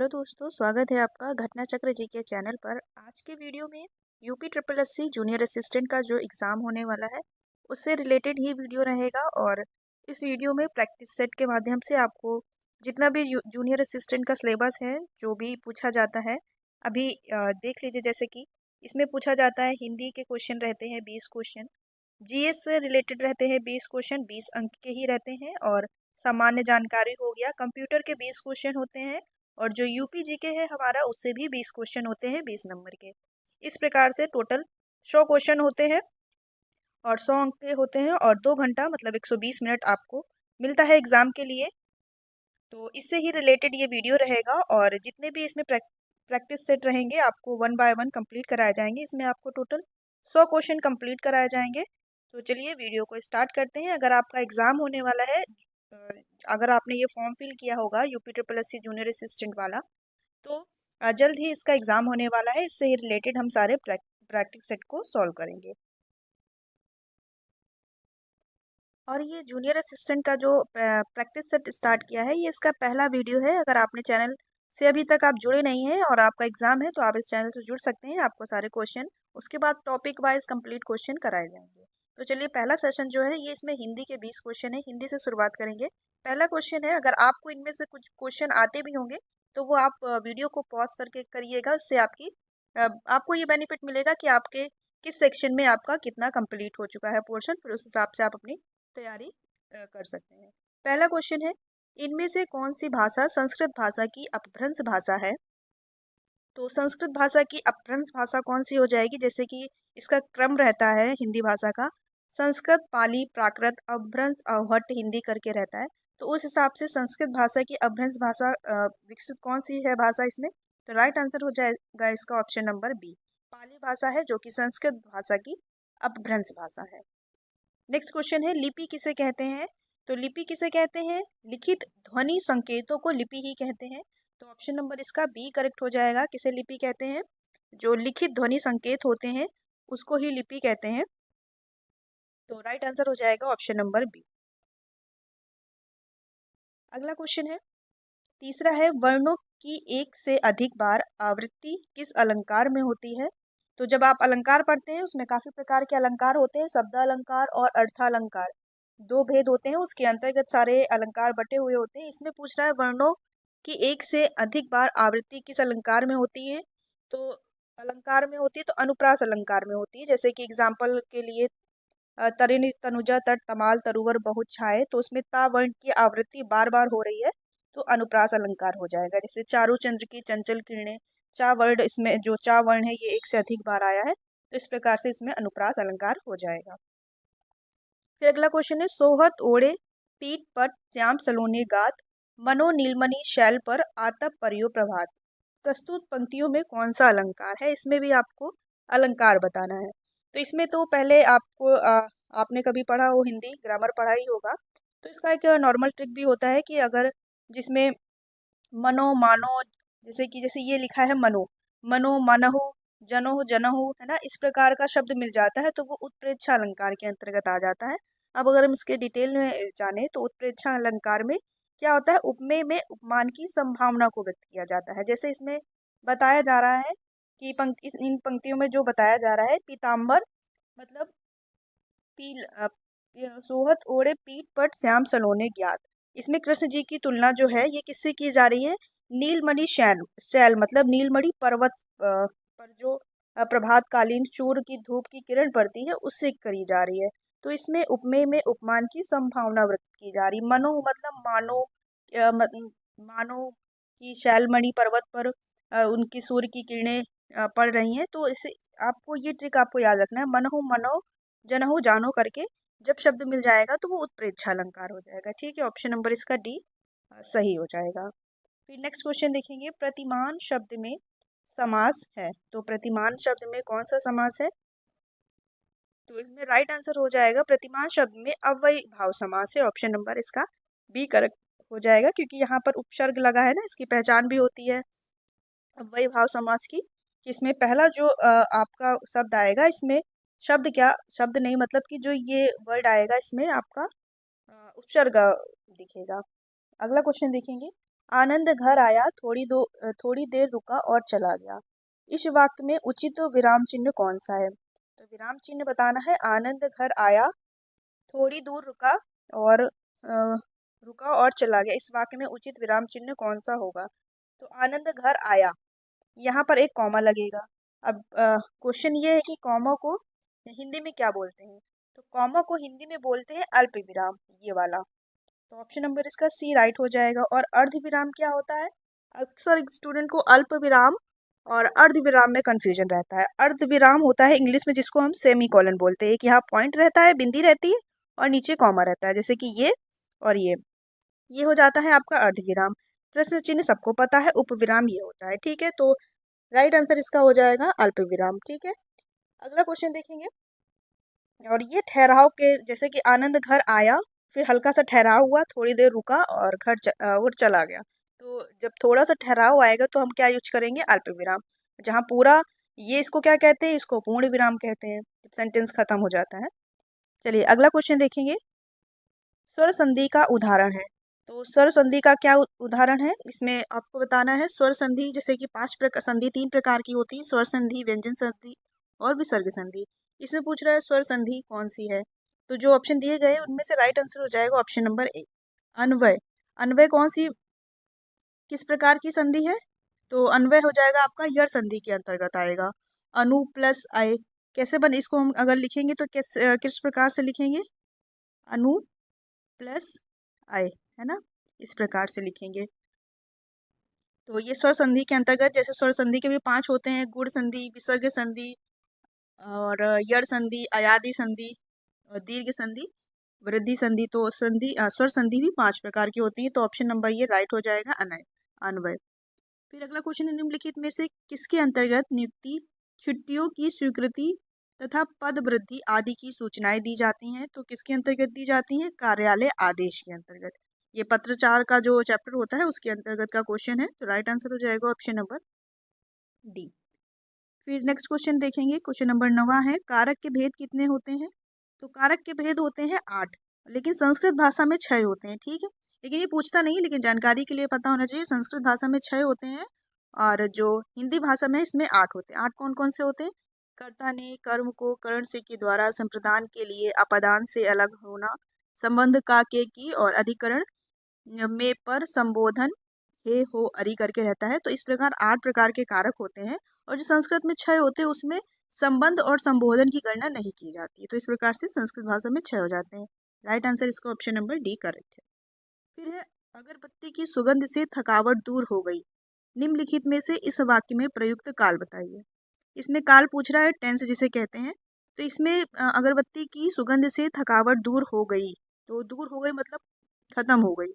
Hello दोस्तों, स्वागत है आपका घटना चक्र जी के चैनल पर। आज के वीडियो में UP triple S C junior assistant का जो एग्ज़ाम होने वाला है उससे रिलेटेड ही वीडियो रहेगा। और इस वीडियो में प्रैक्टिस सेट के माध्यम से आपको जितना भी जूनियर असिस्टेंट का सिलेबस है, जो भी पूछा जाता है अभी देख लीजिए। जैसे कि इसमें पूछा जाता है, हिंदी के क्वेश्चन रहते हैं 20 क्वेश्चन, जीएस से रिलेटेड रहते हैं 20 क्वेश्चन, 20 अंक के ही रहते हैं। और सामान्य जानकारी हो गया, कंप्यूटर के 20 क्वेश्चन होते हैं। और जो यूपी जीके है हमारा, उससे भी 20 क्वेश्चन होते हैं 20 नंबर के। इस प्रकार से टोटल 100 क्वेश्चन होते हैं और 100 अंक के होते हैं, और 2 घंटा मतलब 120 मिनट आपको मिलता है एग्ज़ाम के लिए। तो इससे ही रिलेटेड ये वीडियो रहेगा, और जितने भी इसमें प्रैक्टिस सेट रहेंगे आपको 1 बाय 1 कंप्लीट कराए जाएंगे। इसमें आपको टोटल 100 क्वेश्चन कंप्लीट कराए जाएंगे। तो चलिए वीडियो को स्टार्ट करते हैं। अगर आपका एग्ज़ाम होने वाला है, अ, अगर आपने ये फॉर्म फिल किया होगा UP triple S C junior assistant वाला, तो जल्द ही इसका एग्ज़ाम होने वाला है। इससे ही रिलेटेड हम सारे प्रैक्टिस सेट को सॉल्व करेंगे। और ये जूनियर असिस्टेंट का जो प्रैक्टिस सेट स्टार्ट किया है, ये इसका पहला वीडियो है। अगर आपने चैनल से अभी तक आप जुड़े नहीं हैं और आपका एग्ज़ाम है, तो आप इस चैनल से जुड़ सकते हैं। आपको सारे क्वेश्चन उसके बाद टॉपिक वाइज कंप्लीट क्वेश्चन कराए जाएंगे। तो चलिए, पहला सेशन जो है ये इसमें हिंदी के 20 क्वेश्चन है। हिंदी से शुरुआत करेंगे। पहला क्वेश्चन है, अगर आपको इनमें से कुछ क्वेश्चन आते भी होंगे तो वो आप वीडियो को पॉज करके करिएगा। इससे आपको ये बेनिफिट मिलेगा कि आपके किस सेक्शन में आपका कितना कंप्लीट हो चुका है पोर्शन, फिर उस हिसाब से आप अपनी तैयारी कर सकते हैं। पहला क्वेश्चन है, इनमें से कौन सी भाषा संस्कृत भाषा की अपभ्रंश भाषा है? तो संस्कृत भाषा की अपभ्रंश भाषा कौन सी हो जाएगी? जैसे कि इसका क्रम रहता है हिंदी भाषा का, संस्कृत, पाली, प्राकृत, अपभ्रंश, अवहट्ट, हिंदी करके रहता है। तो उस हिसाब से संस्कृत भाषा की अपभ्रंश भाषा विकसित कौन सी है भाषा इसमें? तो राइट आंसर हो जाएगा इसका ऑप्शन नंबर बी, पाली भाषा है, जो कि संस्कृत भाषा की अपभ्रंश भाषा है। नेक्स्ट क्वेश्चन है, लिपि किसे कहते हैं? तो लिपि किसे कहते हैं? लिखित ध्वनि संकेतों को लिपि ही कहते हैं। तो ऑप्शन नंबर इसका बी करेक्ट हो जाएगा। किसे लिपि कहते हैं? जो लिखित ध्वनि संकेत होते हैं उसको ही लिपि कहते हैं। तो राइट आंसर हो जाएगा ऑप्शन नंबर बी। अगला क्वेश्चन है, तीसरा है, वर्णों की एक से अधिक बार आवृत्ति किस अलंकार में होती है? तो जब आप अलंकार पढ़ते हैं उसमें काफी प्रकार के अलंकार होते हैं, शब्द अलंकार और अर्थालंकार, दो भेद होते हैं। उसके अंतर्गत सारे अलंकार बटे हुए होते हैं। इसमें पूछ रहा है, वर्णों की एक से अधिक बार आवृत्ति किस अलंकार में होती है? तो अलंकार में होती है तो अनुप्रास अलंकार में होती है। जैसे कि एग्जाम्पल के लिए, तरिणी, तनुजा, तट, तमाल, तरुवर, बहुत छाए, तो उसमें ता वर्ण की आवृत्ति बार बार हो रही है, तो अनुप्रास अलंकार हो जाएगा। जैसे चारु चंद्र की चंचल किरणें, चा वर्ण, इसमें जो चा वर्ण है ये एक से अधिक बार आया है, तो इस प्रकार से इसमें अनुप्रास अलंकार हो जाएगा। फिर अगला क्वेश्चन है, सोहत ओढ़े पीठ पट श्याम सलोने गात, मनो नीलमणि शैल पर आतप परियो प्रभात। प्रस्तुत पंक्तियों में कौन सा अलंकार है? इसमें भी आपको अलंकार बताना है। तो इसमें तो पहले आपको आपने कभी पढ़ा हो, हिंदी ग्रामर पढ़ा ही होगा। तो इसका एक नॉर्मल ट्रिक भी होता है कि अगर जिसमें मनो मानो, जैसे ये लिखा है मनो, मनो मनहु, जनो जनहु, है ना, इस प्रकार का शब्द मिल जाता है तो वो उत्प्रेक्षा अलंकार के अंतर्गत आ जाता है। अब अगर हम इसके डिटेल में जाने तो उत्प्रेक्षा अलंकार में क्या होता है, उपमेय में उपमान की संभावना को व्यक्त किया जाता है। जैसे इसमें बताया जा रहा है कि इन पंक्तियों में जो बताया जा रहा है, पीताम्बर मतलब पील सोहत ओढ़े पीठ पट श्याम सलोने ज्ञात, इसमें कृष्ण जी की तुलना जो है ये किससे की जा रही है? नीलमणि शैल, शैल मतलब नीलमणि पर्वत पर जो प्रभात कालीन सूर्य की धूप की किरण पड़ती है उससे करी जा रही है। तो इसमें उपमेय में उपमान की संभावना व्यक्त की जा रही। मनो मतलब मानो, मानो कि शैलमणि पर्वत पर उनकी सूर्य की किरणें पड़ रही हैं। तो इसे आपको ये ट्रिक आपको याद रखना है, मनहु मनो जनहु जानो करके जब शब्द मिल जाएगा तो वो उत्प्रेक्षा अलंकार हो जाएगा। ठीक है, ऑप्शन नंबर इसका डी सही हो जाएगा। फिर नेक्स्ट क्वेश्चन देखेंगे, प्रतिमान शब्द में समास है। तो प्रतिमान शब्द में कौन सा समास है? तो इसमें राइट आंसर हो जाएगा, प्रतिमान शब्द में अव्ययी भाव समास है। ऑप्शन नंबर इसका बी करेक्ट हो जाएगा, क्योंकि यहाँ पर उपसर्ग लगा है ना, इसकी पहचान भी होती है अव्ययी भाव समास की, कि इसमें पहला जो आपका शब्द आएगा, इसमें शब्द क्या, शब्द नहीं मतलब कि जो ये वर्ड आएगा इसमें आपका उपसर्ग दिखेगा। अगला क्वेश्चन देखेंगे, आनंद घर आया, थोड़ी देर रुका और चला गया। इस वाक्य में उचित विराम चिन्ह कौन सा है? तो विराम चिन्ह बताना है। आनंद घर आया, थोड़ी दूर रुका और चला गया। इस वाक्य में उचित विराम चिन्ह कौन सा होगा? तो आनंद घर आया, यहाँ पर एक कॉमा लगेगा। अब क्वेश्चन ये है कि कॉमा को हिंदी में क्या बोलते हैं? तो कॉमा को हिंदी में बोलते हैं अल्प विराम, ये वाला। तो ऑप्शन नंबर इसका सी राइट हो जाएगा। और अर्ध विराम क्या होता है? अक्सर स्टूडेंट को अल्प विराम और अर्ध विराम में कंफ्यूजन रहता है। अर्ध विराम होता है इंग्लिश में जिसको हम सेमी कॉलन बोलते हैं, कि यहाँ पॉइंट रहता है, बिंदी रहती है और नीचे कॉमा रहता है, जैसे कि ये और ये हो जाता है आपका अर्ध विराम। प्रश्न चिन्ह सबको पता है, उपविराम ये होता है। ठीक है, तो राइट आंसर इसका हो जाएगा अल्प विराम। ठीक है, अगला क्वेश्चन देखेंगे। और ये ठहराव के, जैसे कि आनंद घर आया, फिर हल्का सा ठहराव हुआ, थोड़ी देर रुका और और चला गया। तो जब थोड़ा सा ठहराव आएगा तो हम क्या यूज करेंगे? अल्प विराम। जहाँ पूरा, ये इसको क्या कहते हैं? इसको पूर्ण विराम कहते हैं, सेंटेंस खत्म हो जाता है। चलिए अगला क्वेश्चन देखेंगे। स्वर संधि का उदाहरण है। तो स्वर संधि का क्या उदाहरण है? इसमें आपको बताना है स्वर संधि, जैसे कि 5 संधि 3 प्रकार की होती है: स्वर संधि, व्यंजन संधि और विसर्ग संधि। इसमें पूछ रहा है स्वर संधि कौन सी है? तो जो ऑप्शन दिए गए उनमें से राइट आंसर हो जाएगा ऑप्शन नंबर ए, अन्वय। अन्वय कौन सी, किस प्रकार की संधि है? तो अन्वय हो जाएगा आपका यर संधि के अंतर्गत आएगा। अनु प्लस अय, कैसे बने इसको हम अगर लिखेंगे तो किस प्रकार से लिखेंगे? अनु प्लस अय, है ना, इस प्रकार से लिखेंगे। तो ये स्वर संधि के अंतर्गत, जैसे स्वर संधि के भी 5 होते हैं: गुण संधि, विसर्ग संधि और यड़ संधि, अयादि संधि और दीर्घ संधि, वृद्धि संधि। तो स्वर संधि भी 5 प्रकार की होती है। तो ऑप्शन नंबर ये राइट हो जाएगा, अन्वय। फिर अगला क्वेश्चन है, निम्नलिखित में से किसके अंतर्गत नियुक्ति, छुट्टियों की स्वीकृति तथा पद वृद्धि आदि की सूचनाएं दी जाती हैं? तो किसके अंतर्गत दी जाती हैं? कार्यालय आदेश के अंतर्गत। ये पत्राचार का जो चैप्टर होता है उसके अंतर्गत का क्वेश्चन है। तो राइट आंसर हो जाएगा ऑप्शन नंबर डी। फिर नेक्स्ट क्वेश्चन देखेंगे, क्वेश्चन नंबर 9 है, कारक के भेद कितने होते हैं? तो कारक के भेद होते हैं 8, लेकिन संस्कृत भाषा में 6 होते हैं। ठीक है, लेकिन ये पूछता नहीं, लेकिन जानकारी के लिए पता होना चाहिए। संस्कृत भाषा में 6 होते हैं और जो हिंदी भाषा में इसमें 8 होते हैं। 8 कौन कौन से होते हैं? कर्ता ने कर्म को करण से के द्वारा संप्रदान के लिए अपदान से अलग होना, संबंध का के की और अधिकरण में पर संबोधन हे हो अरि करके रहता है। तो इस प्रकार 8 प्रकार के कारक होते हैं और जो संस्कृत में 6 होते हैं उसमें संबंध और संबोधन की गणना नहीं की जाती है। तो इस प्रकार से संस्कृत भाषा में 6 हो जाते हैं। राइट आंसर इसका ऑप्शन नंबर डी करेक्ट है। फिर है, अगरबत्ती की सुगंध से थकावट दूर हो गई, निम्नलिखित में से इस वाक्य में प्रयुक्त काल बताइए। इसमें काल पूछ रहा है, टेंस जिसे कहते हैं। तो इसमें अगरबत्ती की सुगंध से थकावट दूर हो गई, तो दूर हो गई मतलब खत्म हो गई,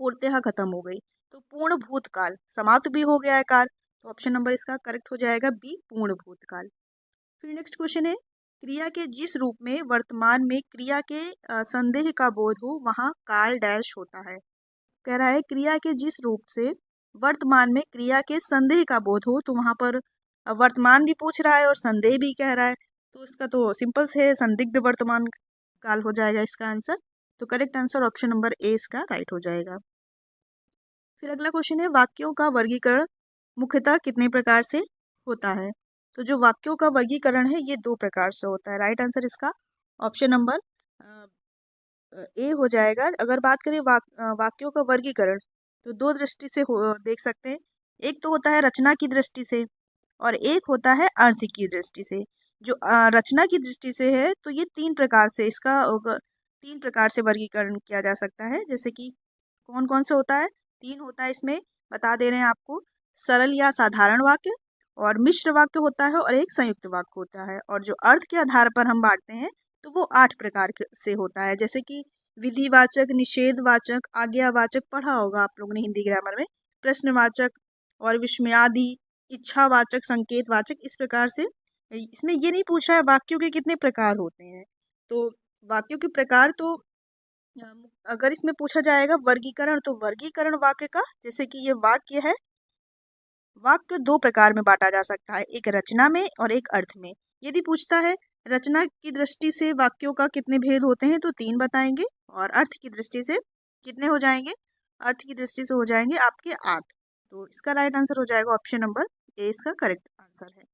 पूर्णतः खत्म हो गई। तो पूर्ण भूतकाल, समाप्त भी हो गया है काल। तो ऑप्शन नंबर इसका करेक्ट हो जाएगा बी, पूर्ण भूतकाल। फिर नेक्स्ट क्वेश्चन है, क्रिया के जिस रूप में वर्तमान में क्रिया के संदेह का बोध हो वहाँ काल डैश होता है। कह रहा है क्रिया के जिस रूप से वर्तमान में क्रिया के संदेह का बोध हो, तो वहाँ पर वर्तमान भी पूछ रहा है और संदेह भी कह रहा है। तो इसका तो सिंपल से संदिग्ध वर्तमान काल हो जाएगा इसका आंसर। तो correct answer option number A इसका राइट हो जाएगा। फिर अगला क्वेश्चन है, वाक्यों का वर्गीकरण मुख्यतः कितने प्रकार से होता है? तो जो वाक्यों का वर्गीकरण है ये 2 प्रकार से होता है। राइट आंसर इसका ऑप्शन नंबर ए हो जाएगा। अगर बात करें वाक्यों का वर्गीकरण, तो 2 दृष्टि से देख सकते हैं। एक तो होता है रचना की दृष्टि से और एक होता है अर्थ की दृष्टि से। जो रचना की दृष्टि से है तो ये 3 प्रकार से इसका 3 प्रकार से वर्गीकरण किया जा सकता है। जैसे कि कौन कौन से होता है? 3 होता है इसमें, बता दे रहे हैं आपको। सरल या साधारण वाक्य, और मिश्र वाक्य होता है, और एक संयुक्त वाक्य होता है। और जो अर्थ के आधार पर हम बांटते हैं तो वो 8 प्रकार से होता है। जैसे कि विधिवाचक, निषेधवाचक, आज्ञावाचक, पढ़ा होगा आप लोगों ने हिंदी ग्रामर में, प्रश्नवाचक और विस्मयादि, इच्छावाचक, संकेतवाचक। इस प्रकार से इसमें ये नहीं पूछा है वाक्यों के कितने प्रकार होते हैं। तो वाक्यों के प्रकार तो अगर इसमें पूछा जाएगा वर्गीकरण, तो वर्गीकरण वाक्य का, जैसे कि ये वाक्य है, वाक्य 2 प्रकार में बांटा जा सकता है, एक रचना में और एक अर्थ में। यदि पूछता है रचना की दृष्टि से वाक्यों का कितने भेद होते हैं, तो 3 बताएंगे, और अर्थ की दृष्टि से कितने हो जाएंगे? अर्थ की दृष्टि से हो जाएंगे आपके 8। तो इसका राइट आंसर हो जाएगा ऑप्शन नंबर ए, इसका करेक्ट आंसर है।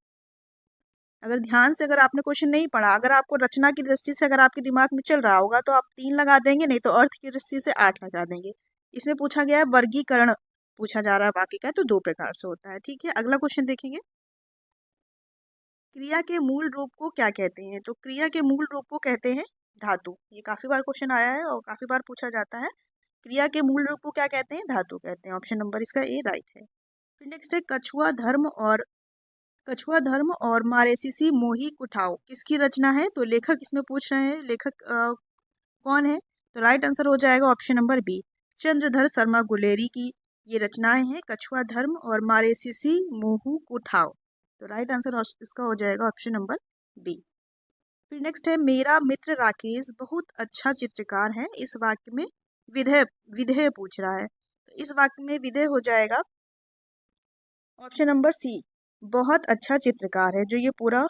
अगर ध्यान से अगर आपने क्वेश्चन नहीं पढ़ा, अगर आपको रचना की दृष्टि से अगर आपके दिमाग में चल रहा होगा तो आप 3 लगा देंगे, नहीं तो अर्थ की दृष्टि से 8 लगा देंगे। इसमें पूछा गया है वर्गीकरण पूछा जा रहा है बाकी का, तो 2 प्रकार से होता है। ठीक है, अगला क्वेश्चन देखेंगे। क्रिया के मूल रूप को क्या कहते हैं? तो क्रिया के मूल रूप को कहते हैं धातु। ये काफी बार क्वेश्चन आया है और काफी बार पूछा जाता है। क्रिया के मूल रूप को क्या कहते हैं? धातु कहते हैं। ऑप्शन नंबर इसका ए राइट है। फिर नेक्स्ट है कछुआ धर्म और मारेसिसी मोही कुठाओ किसकी रचना है? तो लेखक इसमें पूछ रहे हैं, लेखक कौन है? तो राइट आंसर हो जाएगा option number B, Chandradhar Sharma Guleri की ये रचनाएं हैं, कछुआ धर्म और मारेसिसी मोहू कुठाओ। तो राइट आंसर इसका हो जाएगा ऑप्शन नंबर बी। फिर नेक्स्ट है मेरा मित्र राकेश बहुत अच्छा चित्रकार है, इस वाक्य में विधेय विधेय पूछ रहा है। तो इस वाक्य में विधेय हो जाएगा ऑप्शन नंबर सी, बहुत अच्छा चित्रकार है। जो ये पूरा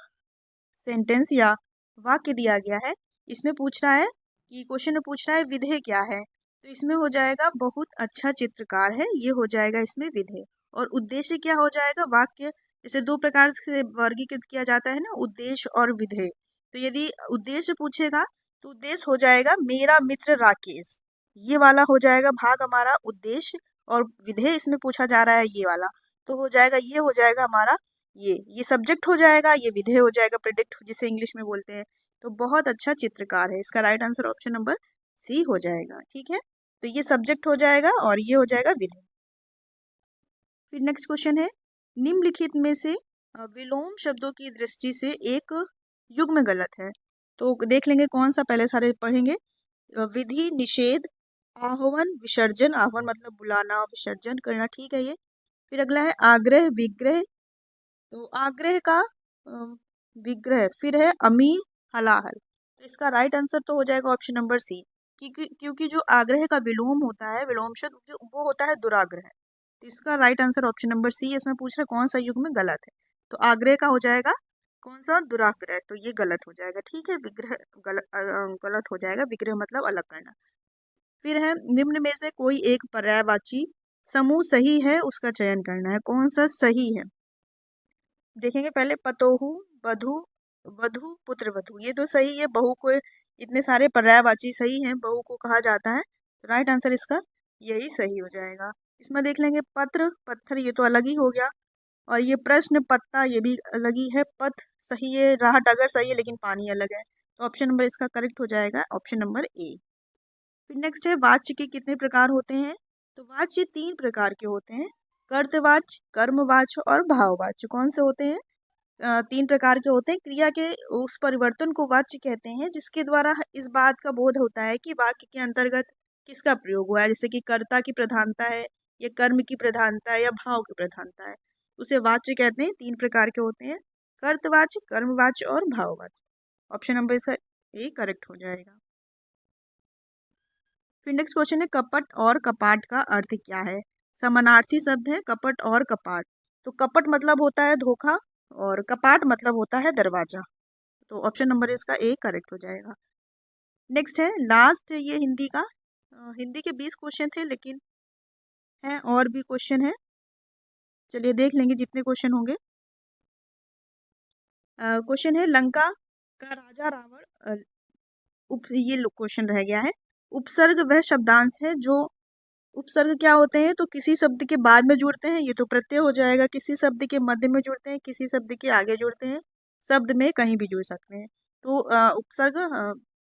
सेंटेंस या वाक्य दिया गया है, इसमें पूछ रहा है कि क्वेश्चन में पूछ रहा है विधेय क्या है, तो इसमें हो जाएगा बहुत अच्छा चित्रकार है, ये हो जाएगा इसमें विधेय। और उद्देश्य क्या हो जाएगा? वाक्य जैसे 2 प्रकार से वर्गीकृत किया जाता है ना, उद्देश्य और विधेय। तो यदि उद्देश्य पूछेगा तो उद्देश्य हो जाएगा मेरा मित्र राकेश, ये वाला हो जाएगा भाग हमारा उद्देश्य, और विधेय इसमें पूछा जा रहा है ये वाला, तो हो जाएगा ये हो जाएगा हमारा ये सब्जेक्ट हो जाएगा, ये विधेय हो जाएगा, प्रेडिक्ट जिसे इंग्लिश में बोलते हैं। तो बहुत अच्छा चित्रकार है, इसका right answer option number C हो जाएगा। ठीक है, तो ये सब्जेक्ट हो जाएगा और ये हो जाएगा विधेय। फिर नेक्स्ट क्वेश्चन है निम्नलिखित में से विलोम शब्दों की दृष्टि से एक युग्म गलत है। तो देख लेंगे कौन सा, पहले सारे पढ़ेंगे। विधि, निषेध, आह्वान, विसर्जन। आह्वान मतलब बुलाना, विसर्जन करना, ठीक है ये। फिर अगला है आग्रह, विग्रह। तो आग्रह का विग्रह। फिर है अमी, हलाहल। तो इसका राइट आंसर तो हो जाएगा ऑप्शन नंबर सी, क्योंकि जो आग्रह का विलोम होता है, विलोम शब्द वो होता है दुराग्रह। तो इसका right answer option number C, इसमें पूछ रहे कौन सा युग में गलत है। तो आग्रह का हो जाएगा कौन सा? दुराग्रह, तो ये गलत हो जाएगा। ठीक है, विग्रह गलत हो जाएगा, विग्रह मतलब अलग करना। फिर है निम्न में से कोई एक पर्यायवाची समूह सही है, उसका चयन करना है। कौन सा सही है देखेंगे पहले। पतोहू, वधु, वधु, पुत्र वधु, ये तो सही है। बहू को इतने सारे पर्यायवाची सही हैं, बहू को कहा जाता है, तो राइट आंसर इसका यही सही हो जाएगा। इसमें देख लेंगे पत्र, पत्थर, ये तो अलग ही हो गया। और ये प्रश्न, पत्ता, ये भी अलग ही है। पथ सही है, राह डगर सही है, लेकिन पानी अलग है। तो ऑप्शन नंबर इसका करेक्ट हो जाएगा ऑप्शन नंबर ए। फिर नेक्स्ट है वाच्य के कितने प्रकार होते हैं? तो वाच्य 3 प्रकार के होते हैं, कर्तवाच्य, कर्मवाच्य और भाववाच्य। कौन से होते हैं? 3 प्रकार के होते हैं। क्रिया के उस परिवर्तन को वाच्य कहते हैं जिसके द्वारा इस बात का बोध होता है कि वाक्य के अंतर्गत किसका प्रयोग हुआ है, जैसे कि कर्ता की प्रधानता है, या कर्म की प्रधानता है, या भाव की प्रधानता है, उसे वाच्य कहते हैं। 3 प्रकार के होते हैं, कर्तवाच्य, कर्मवाच्य और भाववाच्य। ऑप्शन नंबर इसका ए करेक्ट हो जाएगा। फिर नेक्स्ट क्वेश्चन है कपट और कपाट का अर्थ क्या है? समानार्थी शब्द है कपट और कपाट। तो कपट मतलब होता है धोखा, और कपाट मतलब होता है दरवाजा। तो ऑप्शन नंबर इसका ए करेक्ट हो जाएगा। नेक्स्ट है लास्ट है ये हिंदी का। हिंदी के 20 क्वेश्चन थे, लेकिन है और भी क्वेश्चन है, चलिए देख लेंगे जितने क्वेश्चन होंगे। क्वेश्चन है लंका का राजा रावण, ये क्वेश्चन रह गया है। उपसर्ग वह शब्दांश है जो, उपसर्ग क्या होते हैं? तो किसी शब्द के बाद में जुड़ते हैं, ये तो प्रत्यय हो जाएगा। किसी शब्द के मध्य में जुड़ते हैं, किसी शब्द के आगे जुड़ते हैं, शब्द में कहीं भी जुड़ सकते हैं। तो उपसर्ग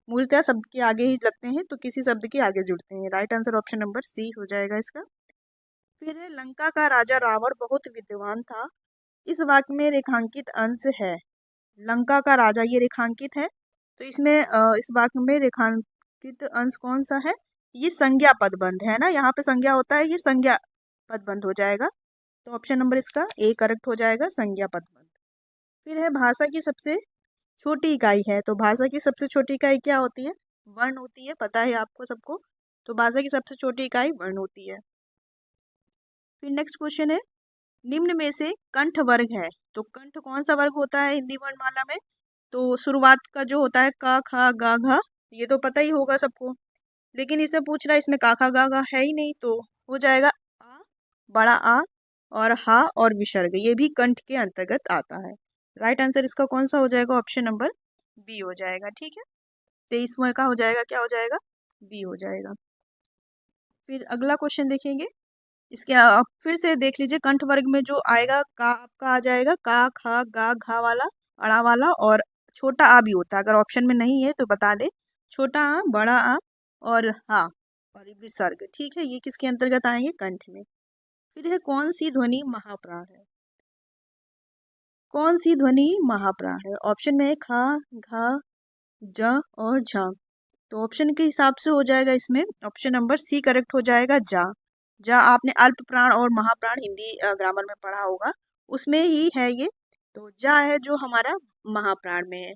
मूलतः शब्द के आगे ही लगते हैं, तो किसी शब्द के आगे जुड़ते हैं। Right answer option number C हो जाएगा इसका। फिर है लंका का राजा रावण बहुत विद्वान था, इस वाक्य में रेखांकित अंश है। लंका का राजा ये रेखांकित है, तो इसमें इस वाक्य में रेखांकित अंश कौन सा है? ये संज्ञा पदबंध है ना, यहाँ पे संज्ञा होता है, ये संज्ञा पदबंध हो जाएगा। तो ऑप्शन नंबर इसका ए करेक्ट हो जाएगा, संज्ञा पदबंध। फिर है भाषा की सबसे छोटी इकाई है। तो भाषा की सबसे छोटी इकाई क्या होती है? वर्ण होती है, पता है आपको सबको। तो भाषा की सबसे छोटी इकाई वर्ण होती है। फिर नेक्स्ट क्वेश्चन है निम्न में से कंठ वर्ग है। तो कंठ कौन सा वर्ग होता है हिंदी वर्णमाला में? तो शुरुआत का जो होता है का, खा, गा, घा, ये तो पता ही होगा सबको, लेकिन इसमें पूछ रहा है इसमें का, खा, गा, घा है ही नहीं, तो हो जाएगा आ, बड़ा आ, और हा और विसर्ग, ये भी कंठ के अंतर्गत आता है। राइट आंसर इसका कौन सा हो जाएगा? ऑप्शन नंबर बी हो जाएगा। ठीक है, 23वां का हो जाएगा, क्या हो जाएगा? बी हो जाएगा। फिर अगला क्वेश्चन देखेंगे। इसके आप फिर से देख लीजिए, कंठ वर्ग में जो आएगा का आपका आ जाएगा का, खा, गा, घा वाला, अड़ा वाला, और छोटा आ भी होता है। अगर ऑप्शन में नहीं है तो बता दे। छोटा आ, बड़ा आ और हा और विसर्ग। ठीक है, ये किसके अंतर्गत आएंगे? कंठ में। फिर है कौन सी ध्वनि महाप्राण है? कौन सी ध्वनि महाप्राण है? ऑप्शन में है खा, घा, ज और झ। तो ऑप्शन के हिसाब से हो जाएगा इसमें ऑप्शन नंबर सी करेक्ट हो जाएगा, जा। जा आपने अल्प प्राण और महाप्राण हिंदी ग्रामर में पढ़ा होगा, उसमें ही है ये। तो जा है जो हमारा महाप्राण में है।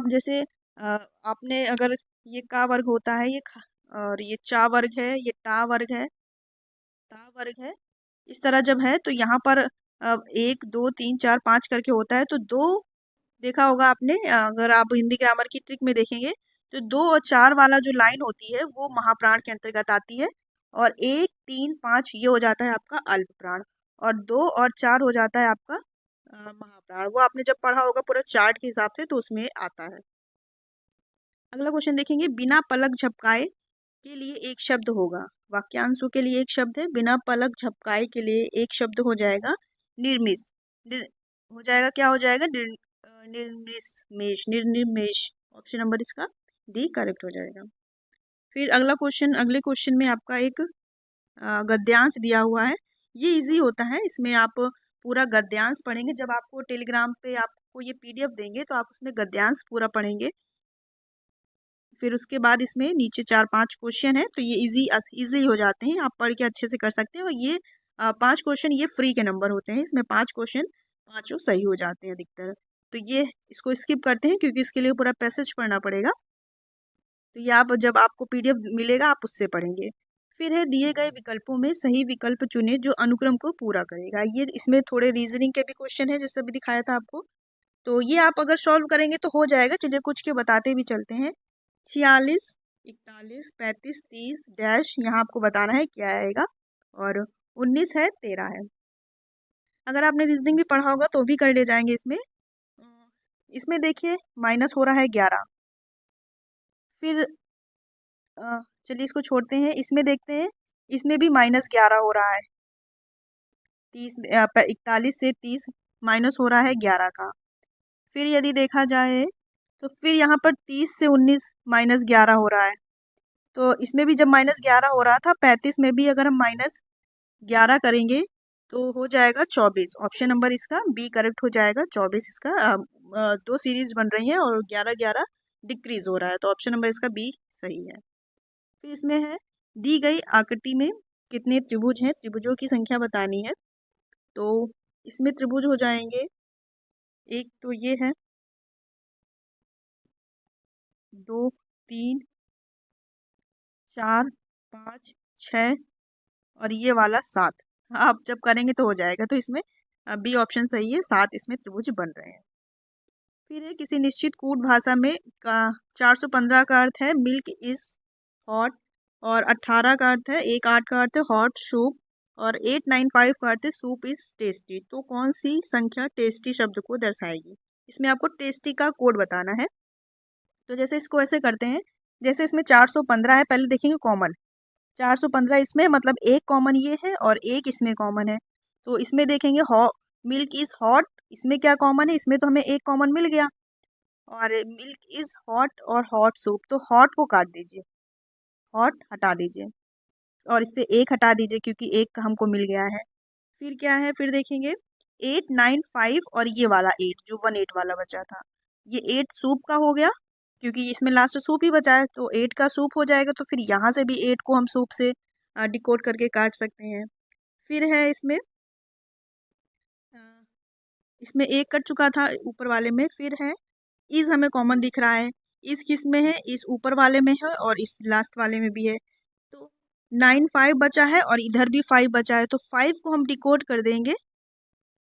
जैसे आपने अगर ये का वर्ग होता है, ये और ये चा वर्ग है, ये टा वर्ग है, ता वर्ग है। इस तरह जब है तो यहाँ पर 1 2 3 4 5 करके होता है, तो दो देखा होगा आपने, अगर आप हिंदी ग्रामर की ट्रिक में देखेंगे तो 2 और 4 वाला जो लाइन होती है वो महाप्राण के अंतर्गत आती है, और 1 3 5 ये हो जाता है आपका अल्प प्राण, और 2 और 4 हो जाता है आपका महाप्राण। वो आपने जब पढ़ा होगा पूरा चार्ट के हिसाब से, तो उसमें आता है। अगला क्वेश्चन देखेंगे, बिना पलक झपकाए के लिए एक शब्द होगा। वाक्यांशों के लिए एक शब्द है, बिना पलक झपकाए के लिए एक शब्द हो जाएगा निर्मिस। हो जाएगा, क्या हो जाएगा? निर्निमेष, निर्निमेष। ऑप्शन नंबर इसका डी करेक्ट हो जाएगा। फिर अगले क्वेश्चन में आपका एक गद्यांश दिया हुआ है। ये इजी होता है, इसमें आप पूरा गद्यांश पढ़ेंगे। जब आपको टेलीग्राम पे आपको ये पीडीएफ देंगे तो आप उसमें गद्यांश पूरा पढ़ेंगे। फिर उसके बाद इसमें नीचे 4 5 क्वेश्चन है, तो ये इजी हो जाते हैं, आप पढ़ के अच्छे से कर सकते हैं। और ये 5 क्वेश्चन ये फ्री के नंबर होते हैं, इसमें 5 क्वेश्चन पाँचों सही हो जाते हैं अधिकतर। तो ये इसको स्किप करते हैं क्योंकि इसके लिए पूरा पैसेज पढ़ना पड़ेगा। तो ये आप जब आपको पीडीएफ मिलेगा आप उससे पढ़ेंगे। फिर है दिए गए विकल्पों में सही विकल्प चुने जो अनुक्रम को पूरा करेगा। ये इसमें थोड़े रीजनिंग के भी क्वेश्चन है, जैसे अभी दिखाया था आपको। तो ये आप अगर सॉल्व करेंगे तो हो जाएगा। चलिए कुछ के बताते भी चलते हैं। 46 41 35 30 डैश, यहाँ आपको बताना है क्या आएगा, और 19 है, 13 है। अगर आपने रीजनिंग भी पढ़ा होगा तो भी कर ले जाएंगे इसमें। इसमें देखिए माइनस हो रहा है 11। फिर चलिए इसको छोड़ते हैं, इसमें देखते हैं, इसमें भी -11 हो रहा है। 41 से 30 माइनस हो रहा है 11 का। फिर यदि देखा जाए तो फिर यहाँ पर 30 से 19 -11 हो रहा है। तो इसमें भी जब -11 हो रहा था, 35 में भी अगर हम -11 करेंगे तो हो जाएगा 24। ऑप्शन नंबर इसका बी करेक्ट हो जाएगा, 24 इसका। दो सीरीज बन रही हैं और 11 11 डिक्रीज हो रहा है, तो ऑप्शन नंबर इसका बी सही है। फिर इसमें है दी गई आकृति में कितने त्रिभुज हैं, त्रिभुजों की संख्या बतानी है। तो इसमें त्रिभुज हो जाएंगे, एक तो ये है, 2 3 4 5 6 और ये वाला 7। आप जब करेंगे तो हो जाएगा, तो इसमें बी ऑप्शन सही है, 7 इसमें त्रिभुज बन रहे हैं। फिर है किसी निश्चित कूट भाषा में 415 का अर्थ है मिल्क इज हॉट, और 18 का अर्थ है 18 का अर्थ है हॉट सूप, और 895 का अर्थ है सूप इज टेस्टी। तो कौन सी संख्या टेस्टी शब्द को दर्शाएगी? इसमें आपको टेस्टी का कोड बताना है। तो जैसे इसको ऐसे करते हैं, जैसे इसमें 415 है, पहले देखेंगे कॉमन। 415 इसमें मतलब एक कॉमन ये है और एक इसमें कॉमन है। तो इसमें देखेंगे मिल्क इज हॉट, इसमें क्या कॉमन है? इसमें तो हमें एक कॉमन मिल गया। और मिल्क इज हॉट और हॉट सूप, तो हॉट को काट दीजिए, हॉट हटा दीजिए, और इससे एक हटा दीजिए क्योंकि एक हमको मिल गया है। फिर क्या है? फिर देखेंगे 895 और ये वाला 8 जो 18 वाला बचा था, ये 8 सूप का हो गया क्योंकि इसमें लास्ट सूप ही बचा है, तो 8 का सूप हो जाएगा। तो फिर यहाँ से भी 8 को हम सूप से डिकोड करके काट सकते हैं। फिर है इसमें अ, इसमें एक कट चुका था ऊपर वाले में। फिर है इस हमें कॉमन दिख रहा है, इस किस में है? इस ऊपर वाले में है और इस लास्ट वाले में भी है। तो 95 बचा है और इधर भी 5 बचा है, तो 5 को हम डिकोड कर देंगे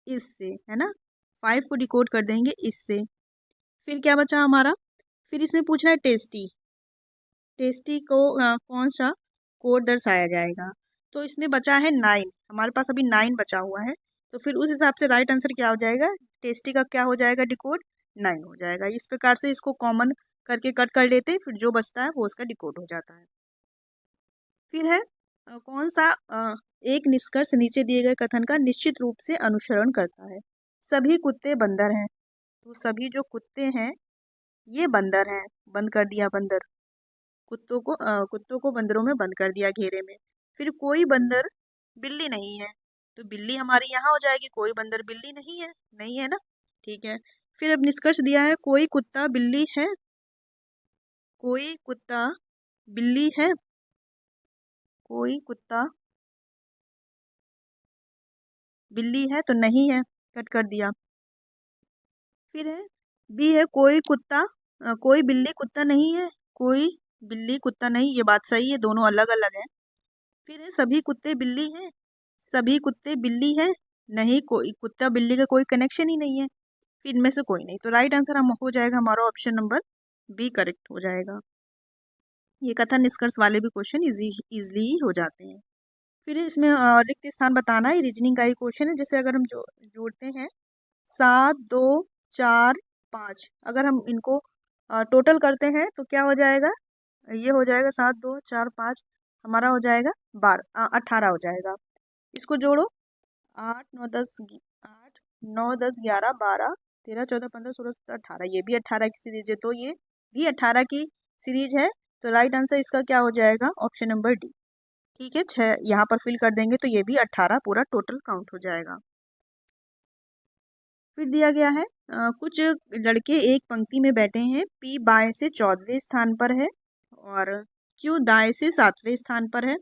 इससे, है ना, 5 को डिकोड कर देंगे इससे। फिर क्या बचा हमारा? फिर इसमें पूछ रहा है टेस्टी। टेस्टी को कौन सा कोड दर्शाया जाएगा। तो इसमें बचा है 9, हमारे पास अभी 9 बचा हुआ है। तो फिर उस हिसाब से राइट आंसर क्या हो जाएगा, टेस्टी का क्या हो जाएगा, डिकोड 9 हो जाएगा। इस प्रकार से इसको कॉमन करके कट कर लेते हैं, फिर जो बचता है वो उसका डिकोड हो जाता है। फिर है कौन सा एक निष्कर्ष नीचे दिए गए कथन का निश्चित रूप से अनुसरण करता है। सभी कुत्ते बंदर हैं। तो सभी जो कुत्ते हैं ये बंदर हैं, बंद कर दिया बंदर, कुत्तों को बंदरों में बंद कर दिया घेरे में। फिर कोई बंदर बिल्ली नहीं है, तो बिल्ली हमारी यहाँ हो जाएगी, कोई बंदर बिल्ली नहीं है, नहीं है ना, ठीक है। फिर अब निष्कर्ष दिया है कोई कुत्ता बिल्ली है, कोई कुत्ता बिल्ली है, कोई कुत्ता बिल्ली है तो नहीं है, कट कर दिया। फिर है बी है कोई बिल्ली कुत्ता नहीं है, कोई बिल्ली कुत्ता नहीं, ये बात सही है, दोनों अलग अलग है। फिर है सभी कुत्ते बिल्ली हैं, सभी कुत्ते बिल्ली हैं, नहीं, कोई कुत्ता बिल्ली का कोई कनेक्शन ही नहीं है, फिर इनमें से कोई नहीं। तो राइट आंसर हम हो जाएगा हमारा ऑप्शन नंबर बी करेक्ट हो जाएगा। ये कथन निष्कर्ष वाले भी क्वेश्चन इजीली ही हो जाते हैं। फिर इसमें रिक्त स्थान बताना है, रीजनिंग का ही क्वेश्चन है। जैसे अगर हम जोड़ते हैं 7, 2, 4, 5, अगर हम इनको टोटल करते हैं तो क्या हो जाएगा, ये हो जाएगा 7, 2, 4, 5, हमारा हो जाएगा 18 हो जाएगा। इसको जोड़ो 8, 9, 10, 8, 9, 10, 11, 12, 13, 14, 15, 16, 17, 18, ये भी 18 की सीरीज है, तो ये भी 18 की सीरीज है। तो राइट आंसर इसका क्या हो जाएगा, ऑप्शन नंबर डी। ठीक है, 6 यहाँ पर फिल कर देंगे तो ये भी 18 पूरा टोटल काउंट हो जाएगा। फिर दिया गया है कुछ लड़के एक पंक्ति में बैठे हैं, पी बाएं से 14वें स्थान पर है और क्यू दाएं से 7वें स्थान पर है,